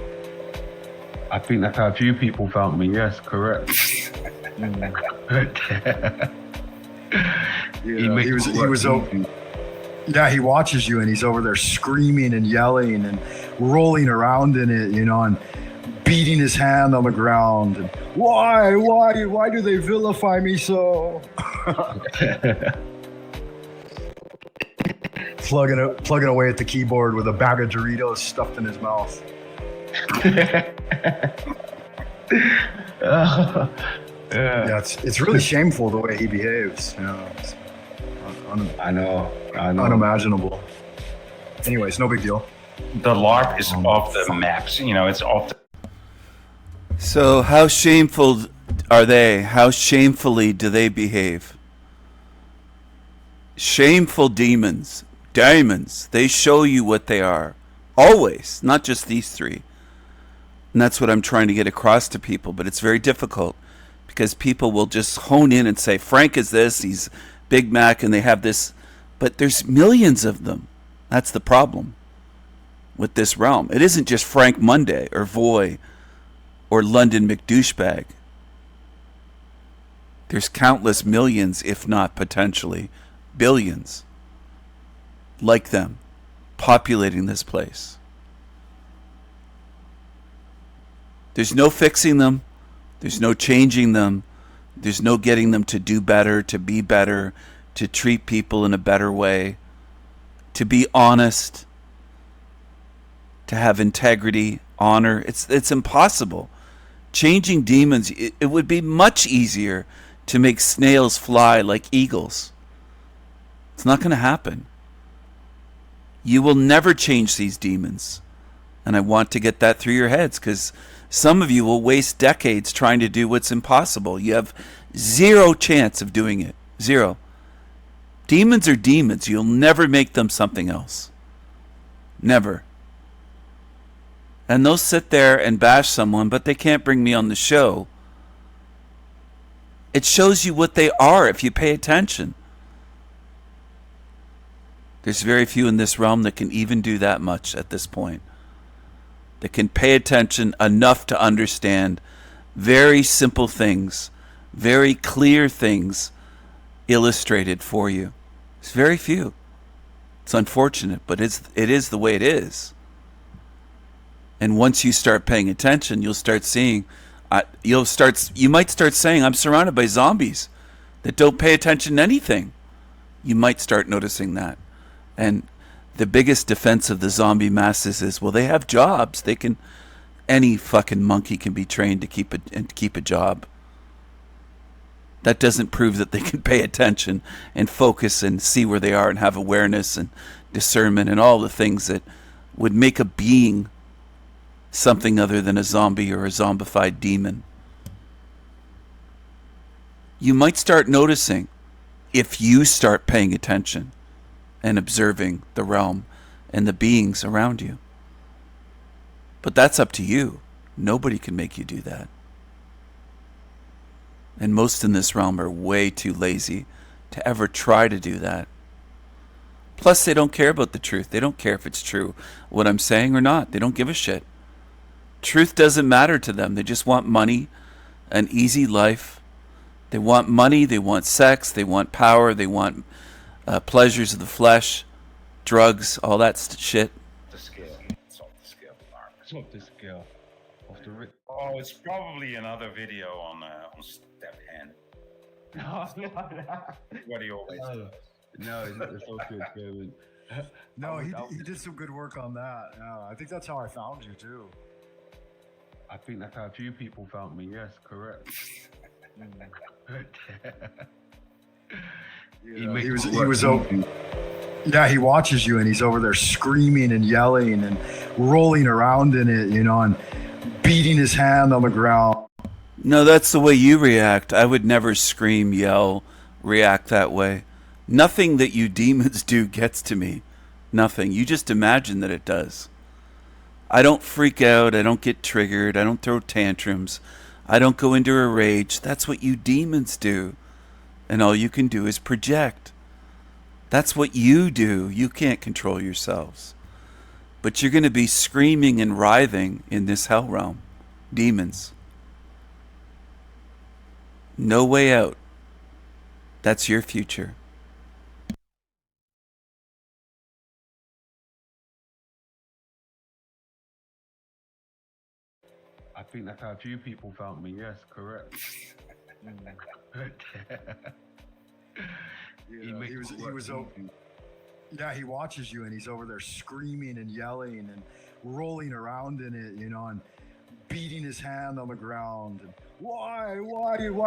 I think that's how a few people found me. Yes, correct. He watches you and he's over there screaming and yelling and rolling around in it, and beating his hand on the ground. And, why do they vilify me so? plugging away at the keyboard with a bag of Doritos stuffed in his mouth. Yeah, it's really shameful the way he behaves. You know, I know. Unimaginable. Anyways, no big deal. The LARP is off the maps. You know, it's off the. So how shameful are they? How shamefully do they behave? Shameful demons. They show you what they are. Always. Not just these three. And that's what I'm trying to get across to people. But it's very difficult. Because people will just hone in and say, Frank is this, he's Big Mac, and they have this. But there's millions of them. That's the problem with this realm. It isn't just Frank Monday or Voy or London McDouchebag. There's countless millions, if not potentially billions, like them, populating this place. There's no fixing them. There's no changing them. There's no getting them to do better, to be better, to treat people in a better way, to be honest, to have integrity, honor. It's impossible. Changing demons, it would be much easier to make snails fly like eagles. It's not going to happen. You will never change these demons. And I want to get that through your heads, because some of you will waste decades trying to do what's impossible. You have zero chance of doing it. Zero. Demons are demons. You'll never make them something else. Never. And they'll sit there and bash someone, but they can't bring me on the show. It shows you what they are if you pay attention. There's very few in this realm that can even do that much at this point. That can pay attention enough to understand very simple things, very clear things illustrated for you. It's very few. It's unfortunate, but it is the way it is. And once you start paying attention, you'll start seeing, you might start saying, I'm surrounded by zombies that don't pay attention to anything. You might start noticing that. And the biggest defense of the zombie masses is, well, they have jobs. Any fucking monkey can be trained to keep a job. That doesn't prove that they can pay attention and focus and see where they are and have awareness and discernment and all the things that would make a being something other than a zombie or a zombified demon. You might start noticing if you start paying attention and observing the realm and the beings around you. But that's up to you. Nobody can make you do that. And most in this realm are way too lazy to ever try to do that. Plus, they don't care about the truth. They don't care if it's true, what I'm saying or not. They don't give a shit. Truth doesn't matter to them. They just want money, an easy life. They want money, they want sex, they want power, they want pleasures of the flesh, drugs, all that shit. The scale. It's off the scale. It's off the scale. Oh, it's probably another video on Step Hand. What he always does. No, it's not the social experiment. No, he did some good work on that. Yeah, I think that's how I found you too. I think that's how a few people found me. Yes, correct. He watches you and he's over there screaming and yelling and rolling around in it, and beating his hand on the ground. No, that's the way you react. I would never scream, yell, react that way. Nothing that you demons do gets to me. Nothing. You just imagine that it does. I don't freak out. I don't get triggered. I don't throw tantrums. I don't go into a rage. That's what you demons do. And all you can do is project. That's what you do. You can't control yourselves. But you're going to be screaming and writhing in this hell realm. Demons. No way out. That's your future. I think that's how a few people found me. Yes, correct. Yeah, he watches you and he's over there screaming and yelling and rolling around in it, and beating his hand on the ground. And, why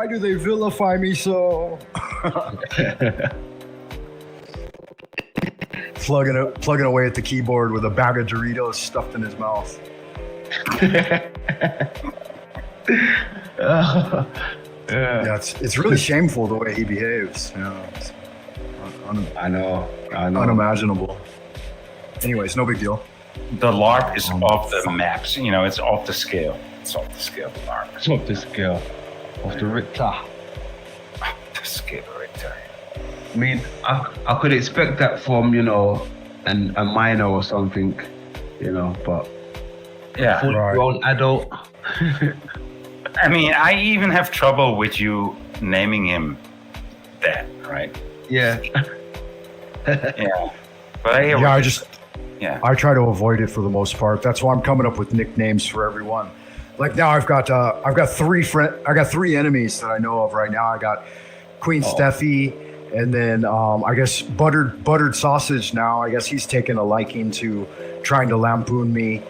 do they vilify me so? Plugging away at the keyboard with a bag of Doritos stuffed in his mouth. Yeah, it's really shameful the way he behaves. It's I know. Unimaginable. Anyways, no big deal. The LARP is off the maps. It's off the scale. It's off the scale. The LARP. It's off the scale. Off the Richter. Off the scale, Richter. I mean, I could expect that from a minor or something, but Yeah. full grown adult. I mean, I even have trouble with you naming him that, right? Yeah. Yeah. But I hear Yeah, yeah. I try to avoid it for the most part. That's why I'm coming up with nicknames for everyone. Like now, I've got three enemies that I know of right now. I got Queen Steffi, and then I guess buttered sausage. Now I guess he's taken a liking to trying to lampoon me,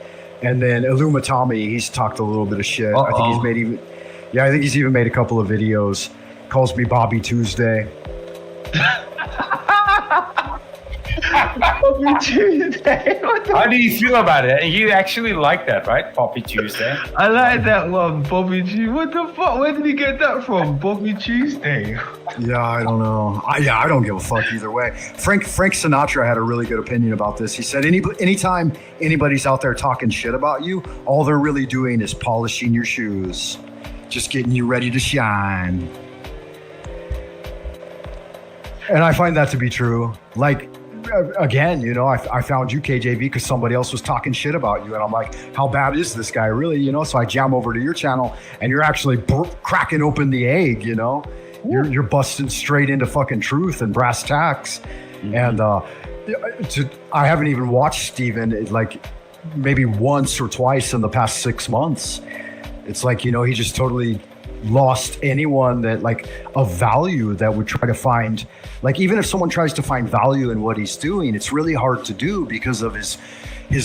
and then Illumitami. He's talked a little bit of shit. I think he's even made a couple of videos. Calls me Bobby Tuesday. Bobby Tuesday. How do you feel about it? You actually like that, right? Poppy Tuesday. I like that one, Bobby Tuesday. What the fuck? Where did he get that from? Bobby Tuesday. Yeah, I don't know. I don't give a fuck either way. Frank Sinatra had a really good opinion about this. He said, anytime anybody's out there talking shit about you, all they're really doing is polishing your shoes, just getting you ready to shine. And I find that to be true. Like, again, I found you, KJV, because somebody else was talking shit about you. And I'm like, how bad is this guy really? So I jam over to your channel and you're actually cracking open the egg, You're busting straight into fucking truth and brass tacks. Mm-hmm. And I haven't even watched Steven like maybe once or twice in the past 6 months. It's like, he just totally lost anyone that like of value that would try to find, like, even if someone tries to find value in what he's doing, it's really hard to do because of his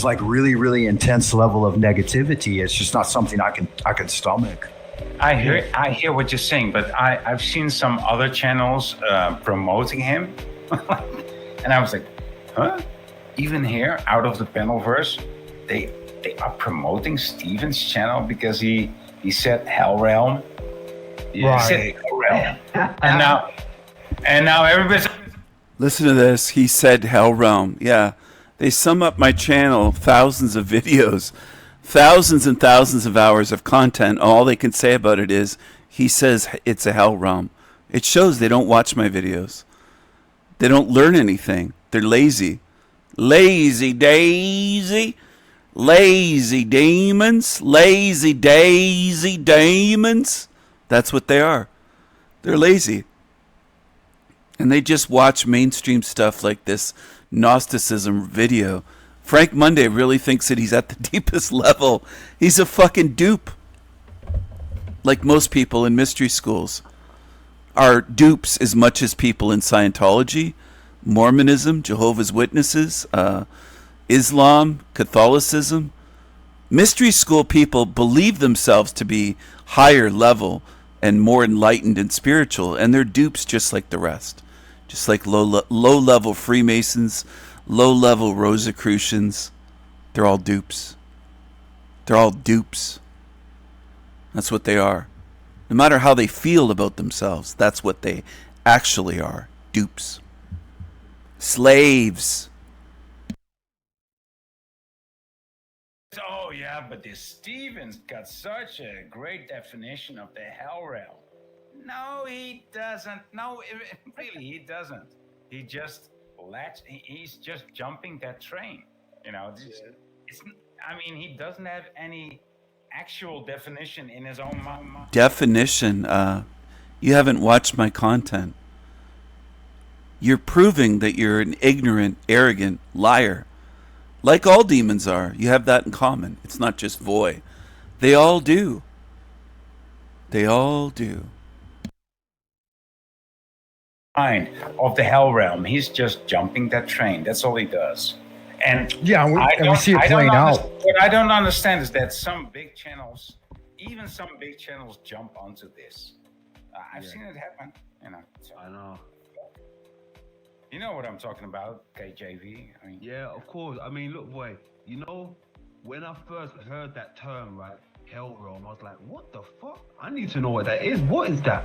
like really, really intense level of negativity. It's just not something I can stomach. I hear what you're saying, but I've seen some other channels promoting him, and I was like, huh? Even here, out of the Panelverse, they are promoting Steven's channel because he said Hell Realm. Right. He said Hell Realm. and now everybody's. Listen to this. He said Hell Realm. Yeah. They sum up my channel, thousands of videos, thousands and thousands of hours of content. All they can say about it is he says it's a hell realm. It shows they don't watch my videos. They don't learn anything. They're lazy. Lazy Daisy. Lazy demons. Lazy Daisy demons. That's what they are. They're lazy. And they just watch mainstream stuff like this Gnosticism video. Frank Monday really thinks that he's at the deepest level. He's a fucking dupe. Like most people in mystery schools are dupes as much as people in Scientology, Mormonism, Jehovah's Witnesses, Islam, Catholicism. Mystery school people believe themselves to be higher level and more enlightened and spiritual, and they're dupes just like the rest. Just like low-level Freemasons, low-level Rosicrucians. They're all dupes. They're all dupes. That's what they are. No matter how they feel about themselves, that's what they actually are. Dupes. Slaves. Oh yeah, but this Stevens got such a great definition of the hell realm. No, he doesn't. No, really, he doesn't. He just he's just jumping that train. He doesn't have any actual definition in his own mind. Definition? You haven't watched my content. You're proving that you're an ignorant, arrogant liar. Like all demons are. You have that in common. It's not just Voy. They all do. They all do. mind of the hell realm. He's just jumping that train. That's all he does. And Yeah, we see it playing out. What I don't understand is that some big channels, even some big channels, jump onto this. I've seen it happen. You know. So. I know. You know what I'm talking about, KJV. I mean, yeah, of course. I mean, look, boy. You know, when I first heard that term, right, hell realm, I was like, what the fuck? I need to know what that is. What is that?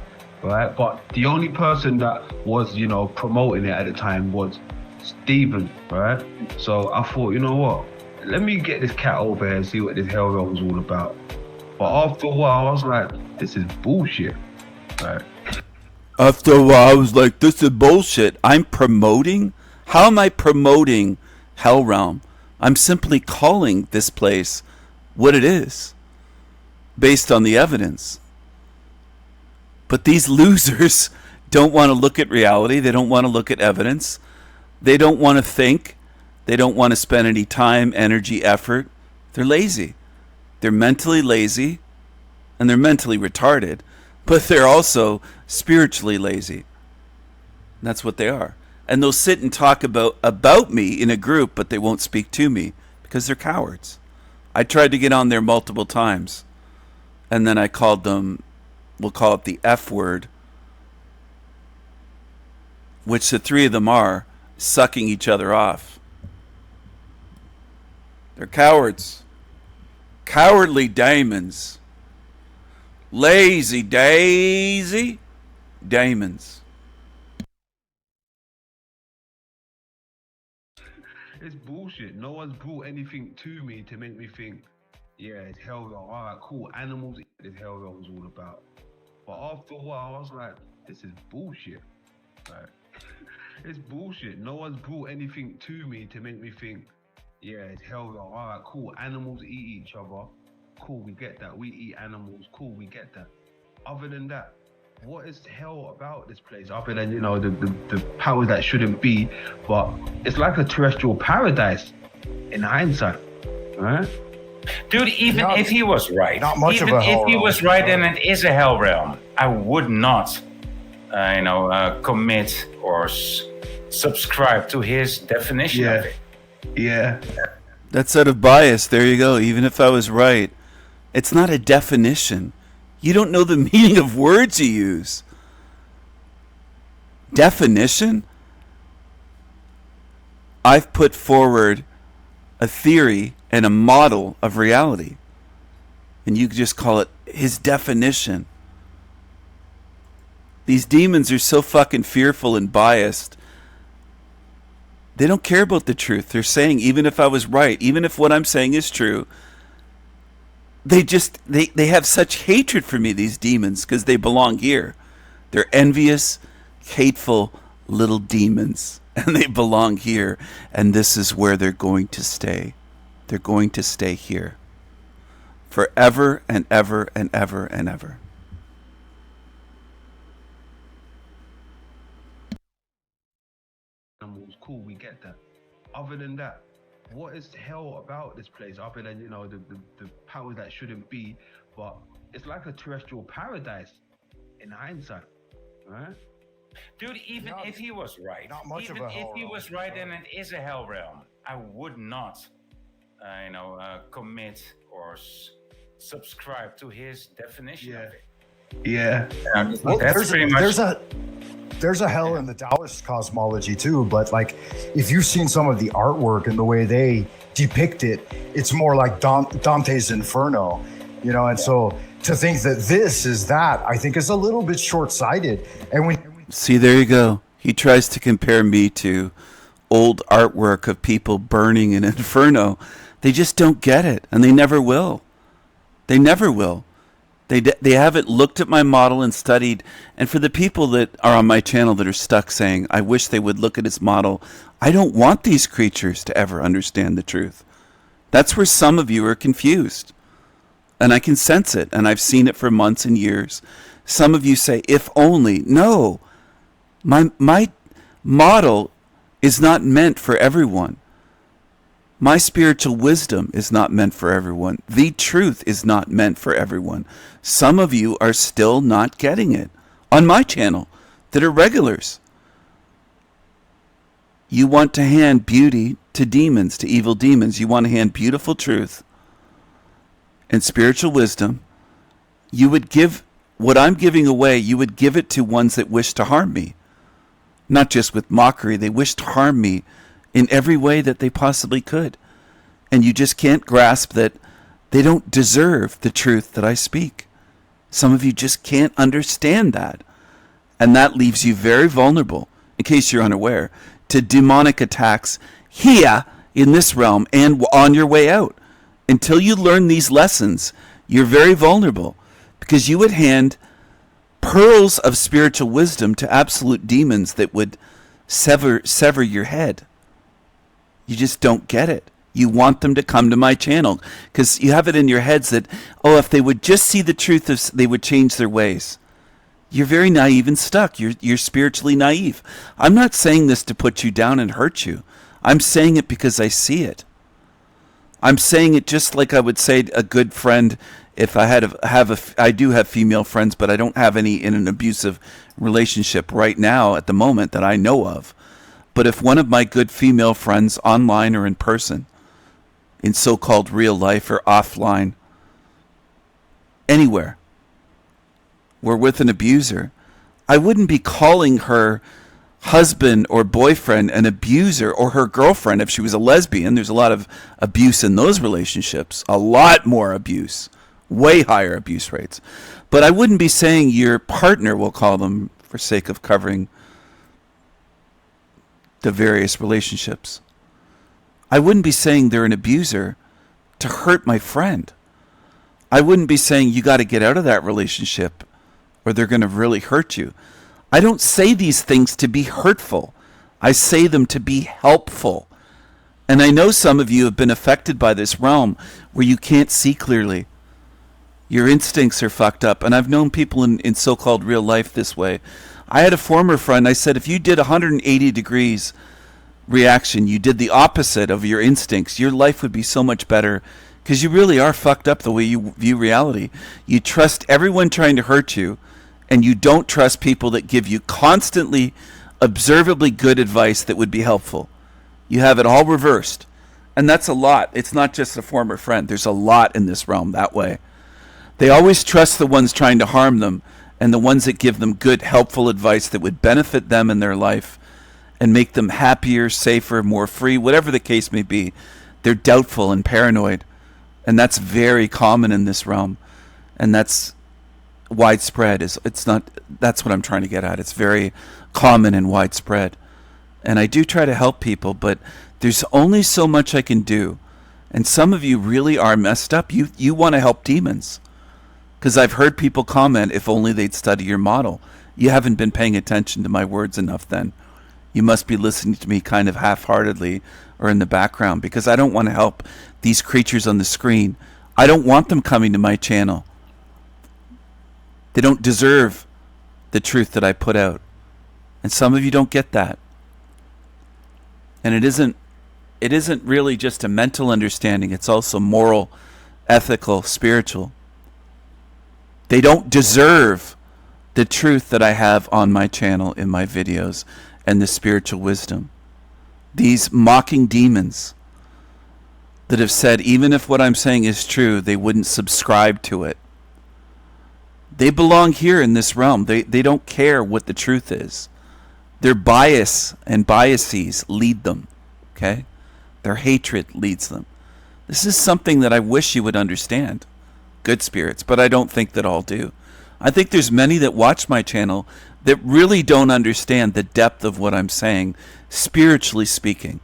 Right? But the only person that was, you know, promoting it at the time was Stephen, right? So I thought, you know what? Let me get this cat over here and see what this hell realm is all about. But after a while, I was like, this is bullshit, right? After a while, I was like, this is bullshit. I'm promoting? How am I promoting hell realm? I'm simply calling this place what it is, based on the evidence. But these losers don't want to look at reality. They don't want to look at evidence. They don't want to think. They don't want to spend any time, energy, effort. They're lazy. They're mentally lazy, and they're mentally retarded, but they're also spiritually lazy. That's what they are. And they'll sit and talk about me in a group, but they won't speak to me because they're cowards. I tried to get on there multiple times, and then I called them, we'll call it the F word, which the three of them are, sucking each other off. They're cowards. Cowardly demons. Lazy daisy demons. It's bullshit. No one's brought anything to me to make me think, yeah, it's hell realm. All right, cool. Animals, it's hell realm is all about. But after a while, I was like, this is bullshit. Right? It's bullshit. No one's brought anything to me to make me think, yeah, it's hell realm. All right, cool. Animals eat each other. Cool, we get that. We eat animals. Cool, we get that. Other than that, what is hell about this place? Other than, you know, the powers that shouldn't be, but it's like a terrestrial paradise in hindsight, right? Dude, even if he was right, not much even of a hell if he realm. was right and it is a hell realm, I would not, commit or subscribe to his definition of it. Yeah. That's out of bias. There you go. Even if I was right, it's not a definition. You don't know the meaning of words you use. Definition? I've put forward a theory and a model of reality. And you could just call it his definition. These demons are so fucking fearful and biased. They don't care about the truth. They're saying, even if I was right, even if what I'm saying is true, they have such hatred for me, these demons, because they belong here. They're envious, hateful little demons, and they belong here, and this is where they're going to stay. They're going to stay here forever and ever and ever and ever. Animals, cool, we get that. Other than that, what is hell about this place? Other than, you know, the powers that shouldn't be, but it's like a terrestrial paradise in hindsight, right? Dude, even if he was right, not much even of a if hell he realm. was right and it is a hell realm, I would not, commit or subscribe to his definition of it. Yeah. Well, That's pretty much. There's a hell in the Taoist cosmology too, but like if you've seen some of the artwork and the way they depict it, it's more like Dante's Inferno, you know. And so to think that this is that, I think is a little bit short-sighted. And when See, there you go. He tries to compare me to old artwork of people burning in Inferno. They just don't get it, and they never will. They never will. They haven't looked at my model and studied. And for the people that are on my channel that are stuck saying, I wish they would look at his model, I don't want these creatures to ever understand the truth. That's where some of you are confused. And I can sense it, and I've seen it for months and years. Some of you say, if only. No, my model is not meant for everyone. My spiritual wisdom is not meant for everyone. The truth is not meant for everyone. Some of you are still not getting it on my channel that are regulars. You want to hand beauty to demons, to evil demons. You want to hand beautiful truth and spiritual wisdom. You would give what I'm giving away, you would give it to ones that wish to harm me. Not just with mockery, they wish to harm me in every way that they possibly could. And you just can't grasp that they don't deserve the truth that I speak. Some of you just can't understand that. And that leaves you very vulnerable, in case you're unaware, to demonic attacks here in this realm and on your way out. Until you learn these lessons, you're very vulnerable, because you would hand pearls of spiritual wisdom to absolute demons that would sever your head. You just don't get it. You want them to come to my channel because you have it in your heads that, oh, if they would just see the truth, they would change their ways. You're very naive and stuck. You're spiritually naive. I'm not saying this to put you down and hurt you. I'm saying it because I see it. I'm saying it just like I would say a good friend. If I I do have female friends, but I don't have any in an abusive relationship right now at the moment that I know of. But if one of my good female friends, online or in person, in so-called real life or offline, anywhere, were with an abuser, I wouldn't be calling her husband or boyfriend an abuser, or her girlfriend if she was a lesbian. There's a lot of abuse in those relationships, a lot more abuse, way higher abuse rates. But I wouldn't be saying your partner, we'll call them for sake of covering the various relationships. I wouldn't be saying they're an abuser to hurt my friend. I wouldn't be saying you got to get out of that relationship or they're going to really hurt you. I don't say these things to be hurtful. I say them to be helpful. And I know some of you have been affected by this realm where you can't see clearly. Your instincts are fucked up. And I've known people in so-called real life this way. I had a former friend, I said, if you did 180 degrees reaction, you did the opposite of your instincts, your life would be so much better, because you really are fucked up the way you view reality. You trust everyone trying to hurt you, and you don't trust people that give you constantly, observably good advice that would be helpful. You have it all reversed. And that's a lot. It's not just a former friend. There's a lot in this realm that way. They always trust the ones trying to harm them, and the ones that give them good, helpful advice that would benefit them in their life and make them happier, safer, more free, whatever the case may be. They're doubtful and paranoid. And that's very common in this realm. And that's widespread. That's what I'm trying to get at. It's very common and widespread. And I do try to help people, but there's only so much I can do. And some of you really are messed up. You want to help demons. Because I've heard people comment, if only they'd study your model. You haven't been paying attention to my words enough then. You must be listening to me kind of half-heartedly or in the background, because I don't want to help these creatures on the screen. I don't want them coming to my channel. They don't deserve the truth that I put out. And some of you don't get that. And it isn't really just a mental understanding. It's also moral, ethical, spiritual. They don't deserve the truth that I have on my channel in my videos and the spiritual wisdom. These mocking demons that have said, even if what I'm saying is true, they wouldn't subscribe to it. They belong here in this realm. They don't care what the truth is. Their bias and biases lead them. Okay? Their hatred leads them. This is something that I wish you would understand, good spirits, but I don't think that all do. I think there's many that watch my channel that really don't understand the depth of what I'm saying, spiritually speaking.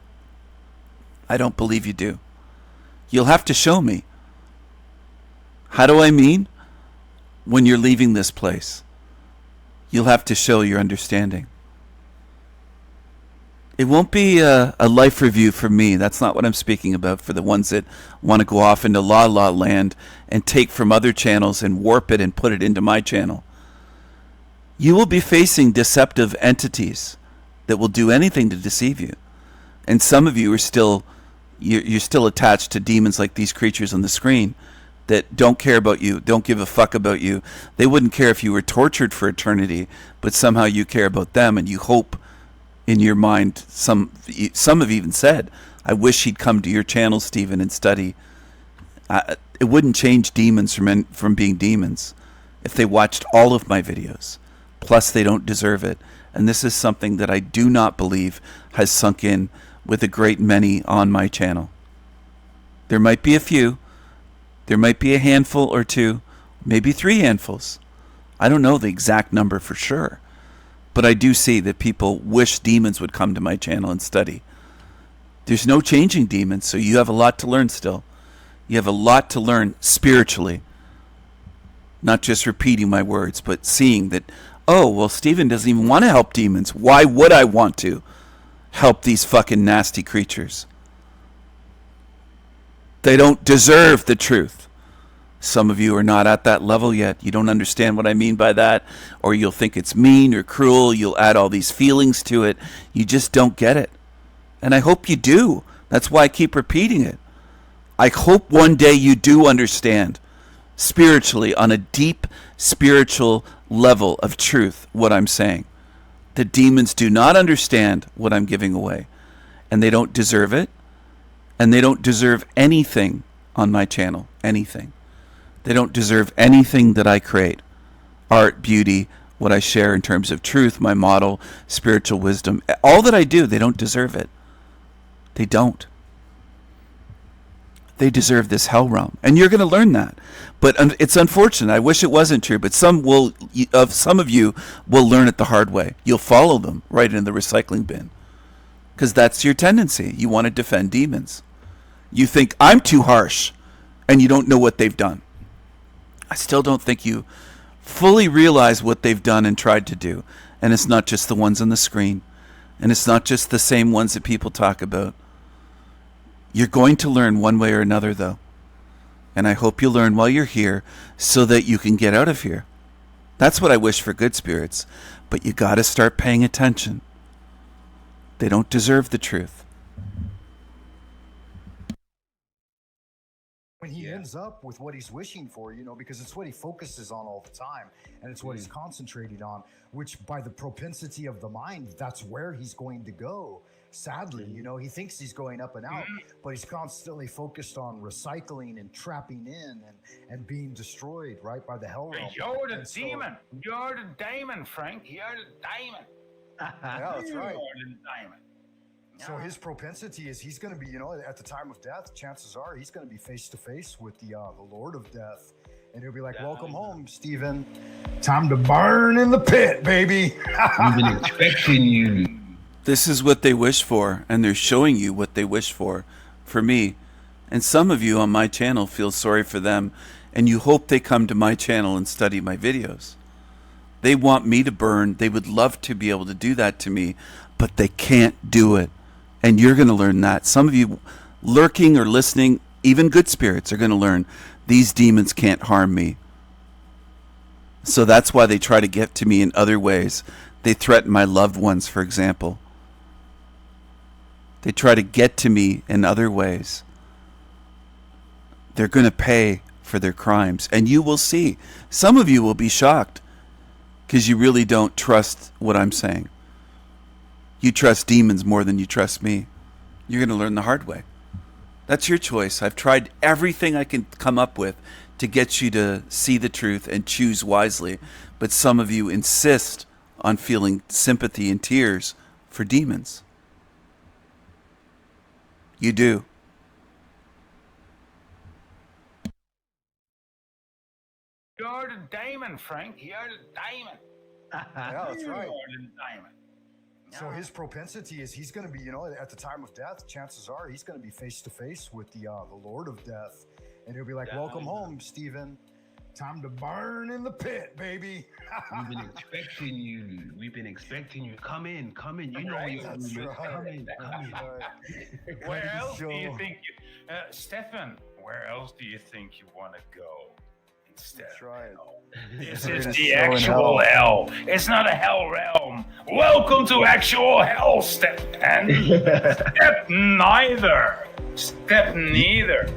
I don't believe you do. You'll have to show me. How do I mean? When you're leaving this place, you'll have to show your understanding. It won't be a life review for me. That's not what I'm speaking about for the ones that want to go off into la land and take from other channels and warp it and put it into my channel. You will be facing deceptive entities that will do anything to deceive you. And some of you are you're still attached to demons like these creatures on the screen that don't care about you, don't give a fuck about you. They wouldn't care if you were tortured for eternity, but somehow you care about them and you hope in your mind. Some have even said, I wish he'd come to your channel, Stephen, and study. It wouldn't change demons from being demons if they watched all of my videos. Plus, they don't deserve it. And this is something that I do not believe has sunk in with a great many on my channel. There might be a few. There might be a handful or two, maybe 3 handfuls. I don't know the exact number for sure. But I do see that people wish demons would come to my channel and study. There's no changing demons, so you have a lot to learn still. You have a lot to learn spiritually. Not just repeating my words, but seeing that, oh, well, Stephen doesn't even want to help demons. Why would I want to help these fucking nasty creatures? They don't deserve the truth. Some of you are not at that level yet. You don't understand what I mean by that, or you'll think it's mean or cruel. You'll add all these feelings to it. You just don't get it. And I hope you do. That's why I keep repeating it. I hope one day you do understand spiritually, on a deep spiritual level of truth, what I'm saying. The demons do not understand what I'm giving away, and they don't deserve it, and they don't deserve anything on my channel. Anything. They don't deserve anything that I create. Art, beauty, what I share in terms of truth, my model, spiritual wisdom. All that I do, they don't deserve it. They don't. They deserve this hell realm. And you're going to learn that. But it's unfortunate. I wish it wasn't true. But some of you will learn it the hard way. You'll follow them right in the recycling bin. Because that's your tendency. You want to defend demons. You think I'm too harsh. And you don't know what they've done. I still don't think you fully realize what they've done and tried to do. And it's not just the ones on the screen. And it's not just the same ones that people talk about. You're going to learn one way or another, though. And I hope you learn while you're here so that you can get out of here. That's what I wish for good spirits. But you got to start paying attention. They don't deserve the truth. When he ends up with what he's wishing for, because it's what he focuses on all the time, and it's what he's concentrating on, which by the propensity of the mind, that's where he's going to go. Sadly, he thinks he's going up and out, but he's constantly focused on recycling and trapping in and being destroyed, right, by the hell realm. You're the demon. You're the demon, Frank. You're the demon. Yeah, that's right. You're the demon. So his propensity is he's going to be, at the time of death, chances are he's going to be face to face with the Lord of Death. And he'll be like, welcome home, Stephen. Time to burn in the pit, baby. We've been expecting you. This is what they wish for, and they're showing you what they wish for me. And some of you on my channel feel sorry for them, and you hope they come to my channel and study my videos. They want me to burn. They would love to be able to do that to me, but they can't do it. And you're going to learn that. Some of you lurking or listening, even good spirits, are going to learn these demons can't harm me. So that's why they try to get to me in other ways. They threaten my loved ones, for example. They try to get to me in other ways. They're going to pay for their crimes. And you will see. Some of you will be shocked because you really don't trust what I'm saying. You trust demons more than you trust me. You're going to learn the hard way. That's your choice. I've tried everything I can come up with to get you to see the truth and choose wisely. But some of you insist on feeling sympathy and tears for demons. You do. You're the demon, Frank. You're the demon. Yeah, that's right. You're the demon. So his propensity is he's going to be, at the time of death, chances are he's going to be face to face with the Lord of Death. And he'll be like, welcome home, Stephen. Time to burn in the pit, baby. We've been expecting you. We've been expecting you. Come in. You know you're That's right. right. Come in. Where else do you think Stefan, where else do you think you want to go instead? That's right. This We're is gonna the show in actual hell. It's not a hell realm. Welcome to actual hell, Stefan. Step neither.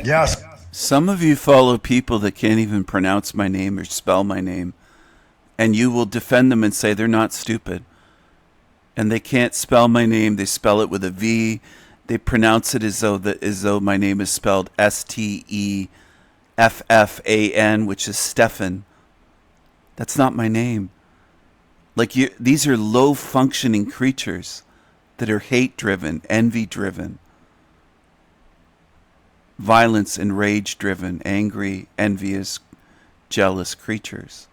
Yes. Some of you follow people that can't even pronounce my name or spell my name, and you will defend them and say they're not stupid. and they can't spell my name. They spell it with a V. They pronounce it as though my name is spelled Steffan, which is Stefan. That's not my name. Like, these are low-functioning creatures that are hate-driven, envy-driven, violence and rage-driven, angry, envious, jealous creatures.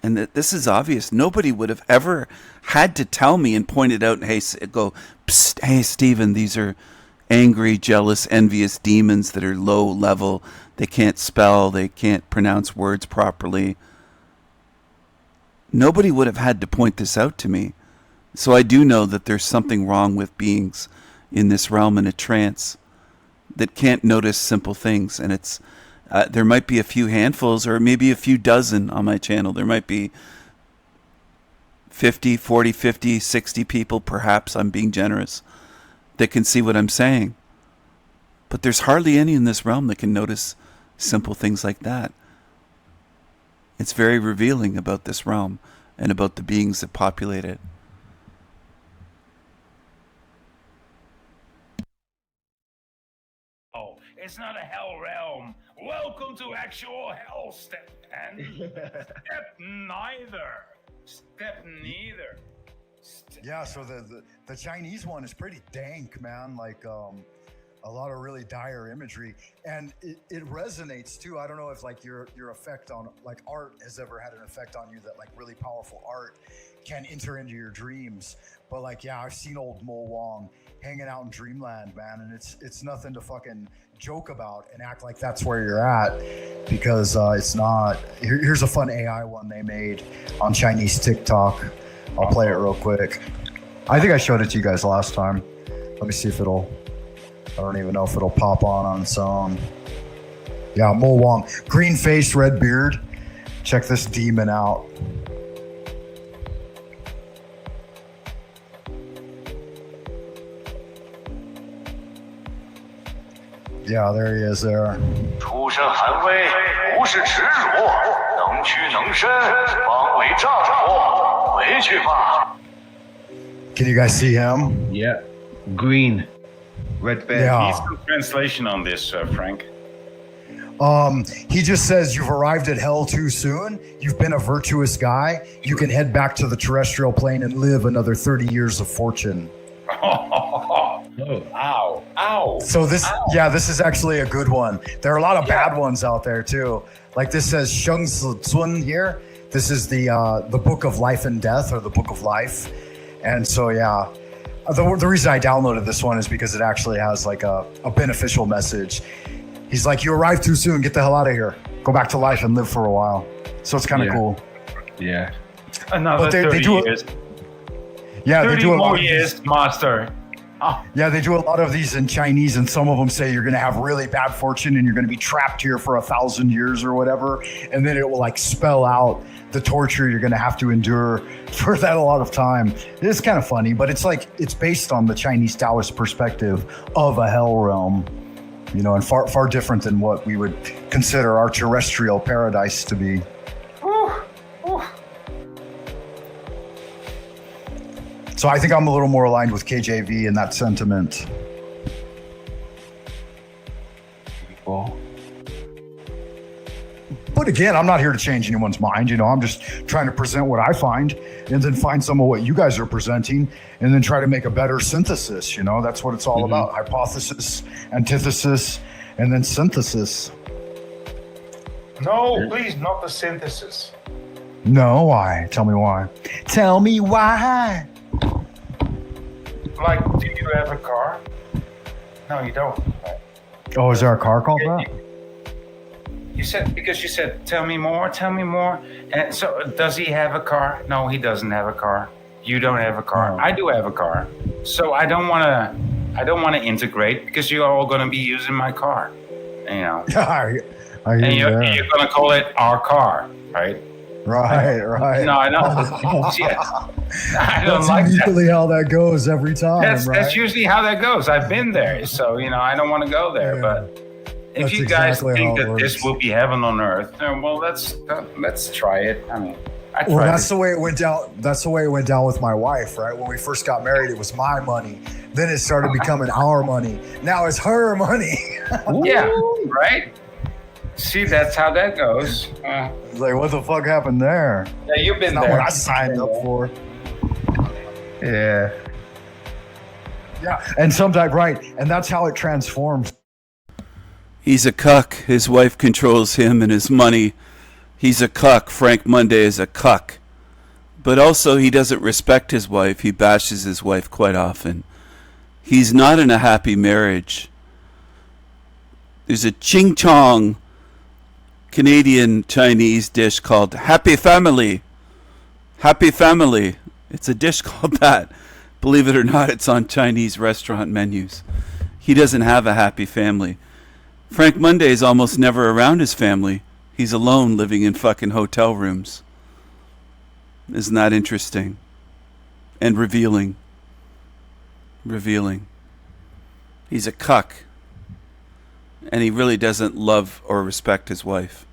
And this is obvious. Nobody would have ever had to tell me and point it out and psst, hey, Stephen, these are angry, jealous, envious demons that are low level. They can't spell. They can't pronounce words properly. Nobody would have had to point this out to me. So I do know that there's something wrong with beings in this realm in a trance that can't notice simple things. And it's there might be a few handfuls or maybe a few dozen on my channel. There might be 50, 40, 50, 60 people, perhaps, I'm being generous, that can see what I'm saying. But there's hardly any in this realm that can notice simple things like that. It's very revealing about this realm and about the beings that populate it. Oh, it's not a hell realm. Welcome to actual hell, step neither. Yeah, so the Chinese one is pretty dank, man. Like a lot of really dire imagery, and it resonates too. I don't know if like your effect on like art has ever had an effect on you, that like really powerful art can enter into your dreams. But like, yeah, I've seen old Mo Wong hanging out in dreamland, man, and it's nothing to fucking joke about and act like that's where you're at, because it's not. Here's a fun AI one they made on Chinese TikTok. I'll play it real quick. I think I showed it to you guys last time. Let me see if it'll. I don't even know if it'll pop on its own. Yeah, Mo Wong, green face, red beard. Check this demon out. Yeah, there he is there. 出身寒微，不是耻辱，能屈能伸，方为丈夫。回去吧。 Can you guys see him? Yeah. Green. Red bear. Yeah. Need some translation on this, Frank. He just says, you've arrived at hell too soon. You've been a virtuous guy. You can head back to the terrestrial plane and live another 30 years of fortune. Ow, ow. So this, yeah, this is actually a good one. There are a lot of bad ones out there too. Like this says Sheng Zun here. This is the book of life and death, or the book of life. And so, yeah, the reason I downloaded this one is because it actually has like a beneficial message. He's like, you arrived too soon. Get the hell out of here. Go back to life and live for a while. So it's kind of cool. Yeah. Another 30 years. Yeah, 30 they do a lot more of years, master. Oh. Yeah, they do a lot of these in Chinese, and some of them say you're going to have really bad fortune and you're going to be trapped here for 1,000 years or whatever. And then it will like spell out the torture you're going to have to endure for that a lot of time. It's kind of funny, but it's like, it's based on the Chinese Taoist perspective of a hell realm, you know, and far, far different than what we would consider our terrestrial paradise to be. So I think I'm a little more aligned with KJV in that sentiment. Cool. But again, I'm not here to change anyone's mind. You know, I'm just trying to present what I find and then find some of what you guys are presenting and then try to make a better synthesis. You know, that's what it's all about. Hypothesis, antithesis, and then synthesis. No, please, not the synthesis. No, why? Tell me why. Tell me why. Like, do you have a car? No, you don't. Oh, is there a car called that? You said, tell me more. And so, does he have a car? No, he doesn't have a car. You don't have a car. No. I do have a car. So I don't want to integrate, because you're all going to be using my car. You know. I hear And you you're there. going to call it our car, right? Right. No, I don't. Shit. I don't That's like that. usually how that goes every time, right? That's usually how that goes. I've been there, so you know I don't want to go there. Yeah. But if That's you guys exactly think how it that this works. will be heaven on earth, well, let's try it. I mean, I Well, tried that's it. the way it went down. That's the way it went down with my wife, right? When we first got married, it was my money. Then it started becoming our money. Now it's her money. Yeah, right? See, that's how that goes. It's like, what the fuck happened there? Yeah, you've been Not there. what I signed up for. Yeah. Yeah. And sometimes, right. And that's how it transforms. He's a cuck. His wife controls him and his money. He's a cuck. Frank Monday is a cuck. But also, he doesn't respect his wife. He bashes his wife quite often. He's not in a happy marriage. There's a ching chong Canadian Chinese dish called Happy Family. Happy Family. It's a dish called that. Believe it or not, it's on Chinese restaurant menus. He doesn't have a happy family. Frank Monday is almost never around his family. He's alone living in fucking hotel rooms. Isn't that interesting? And revealing. Revealing. He's a cuck. And he really doesn't love or respect his wife.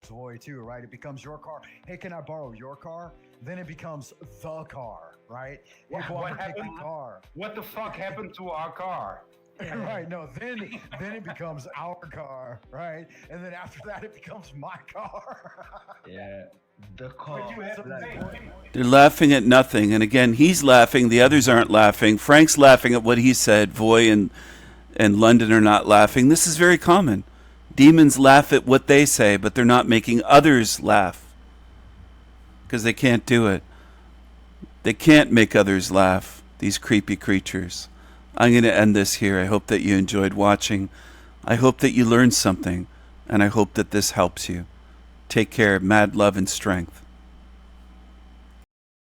Toy too, right? It becomes your car. Hey, can I borrow your car? Then it becomes the car, right? Hey, go What on, take happened? the car. What the fuck happened to our car? Right. No, then it becomes our car, right? And then after that, it becomes my car. Yeah. The car. But you had to pay. They're laughing at nothing. And again, he's laughing. The others aren't laughing. Frank's laughing at what he said. Voy and London are not laughing. This is very common. Demons laugh at what they say, but they're not making others laugh. Because they can't do it. They can't make others laugh, these creepy creatures. I'm going to end this here. I hope that you enjoyed watching. I hope that you learned something. And I hope that this helps you. Take care. Mad love and strength.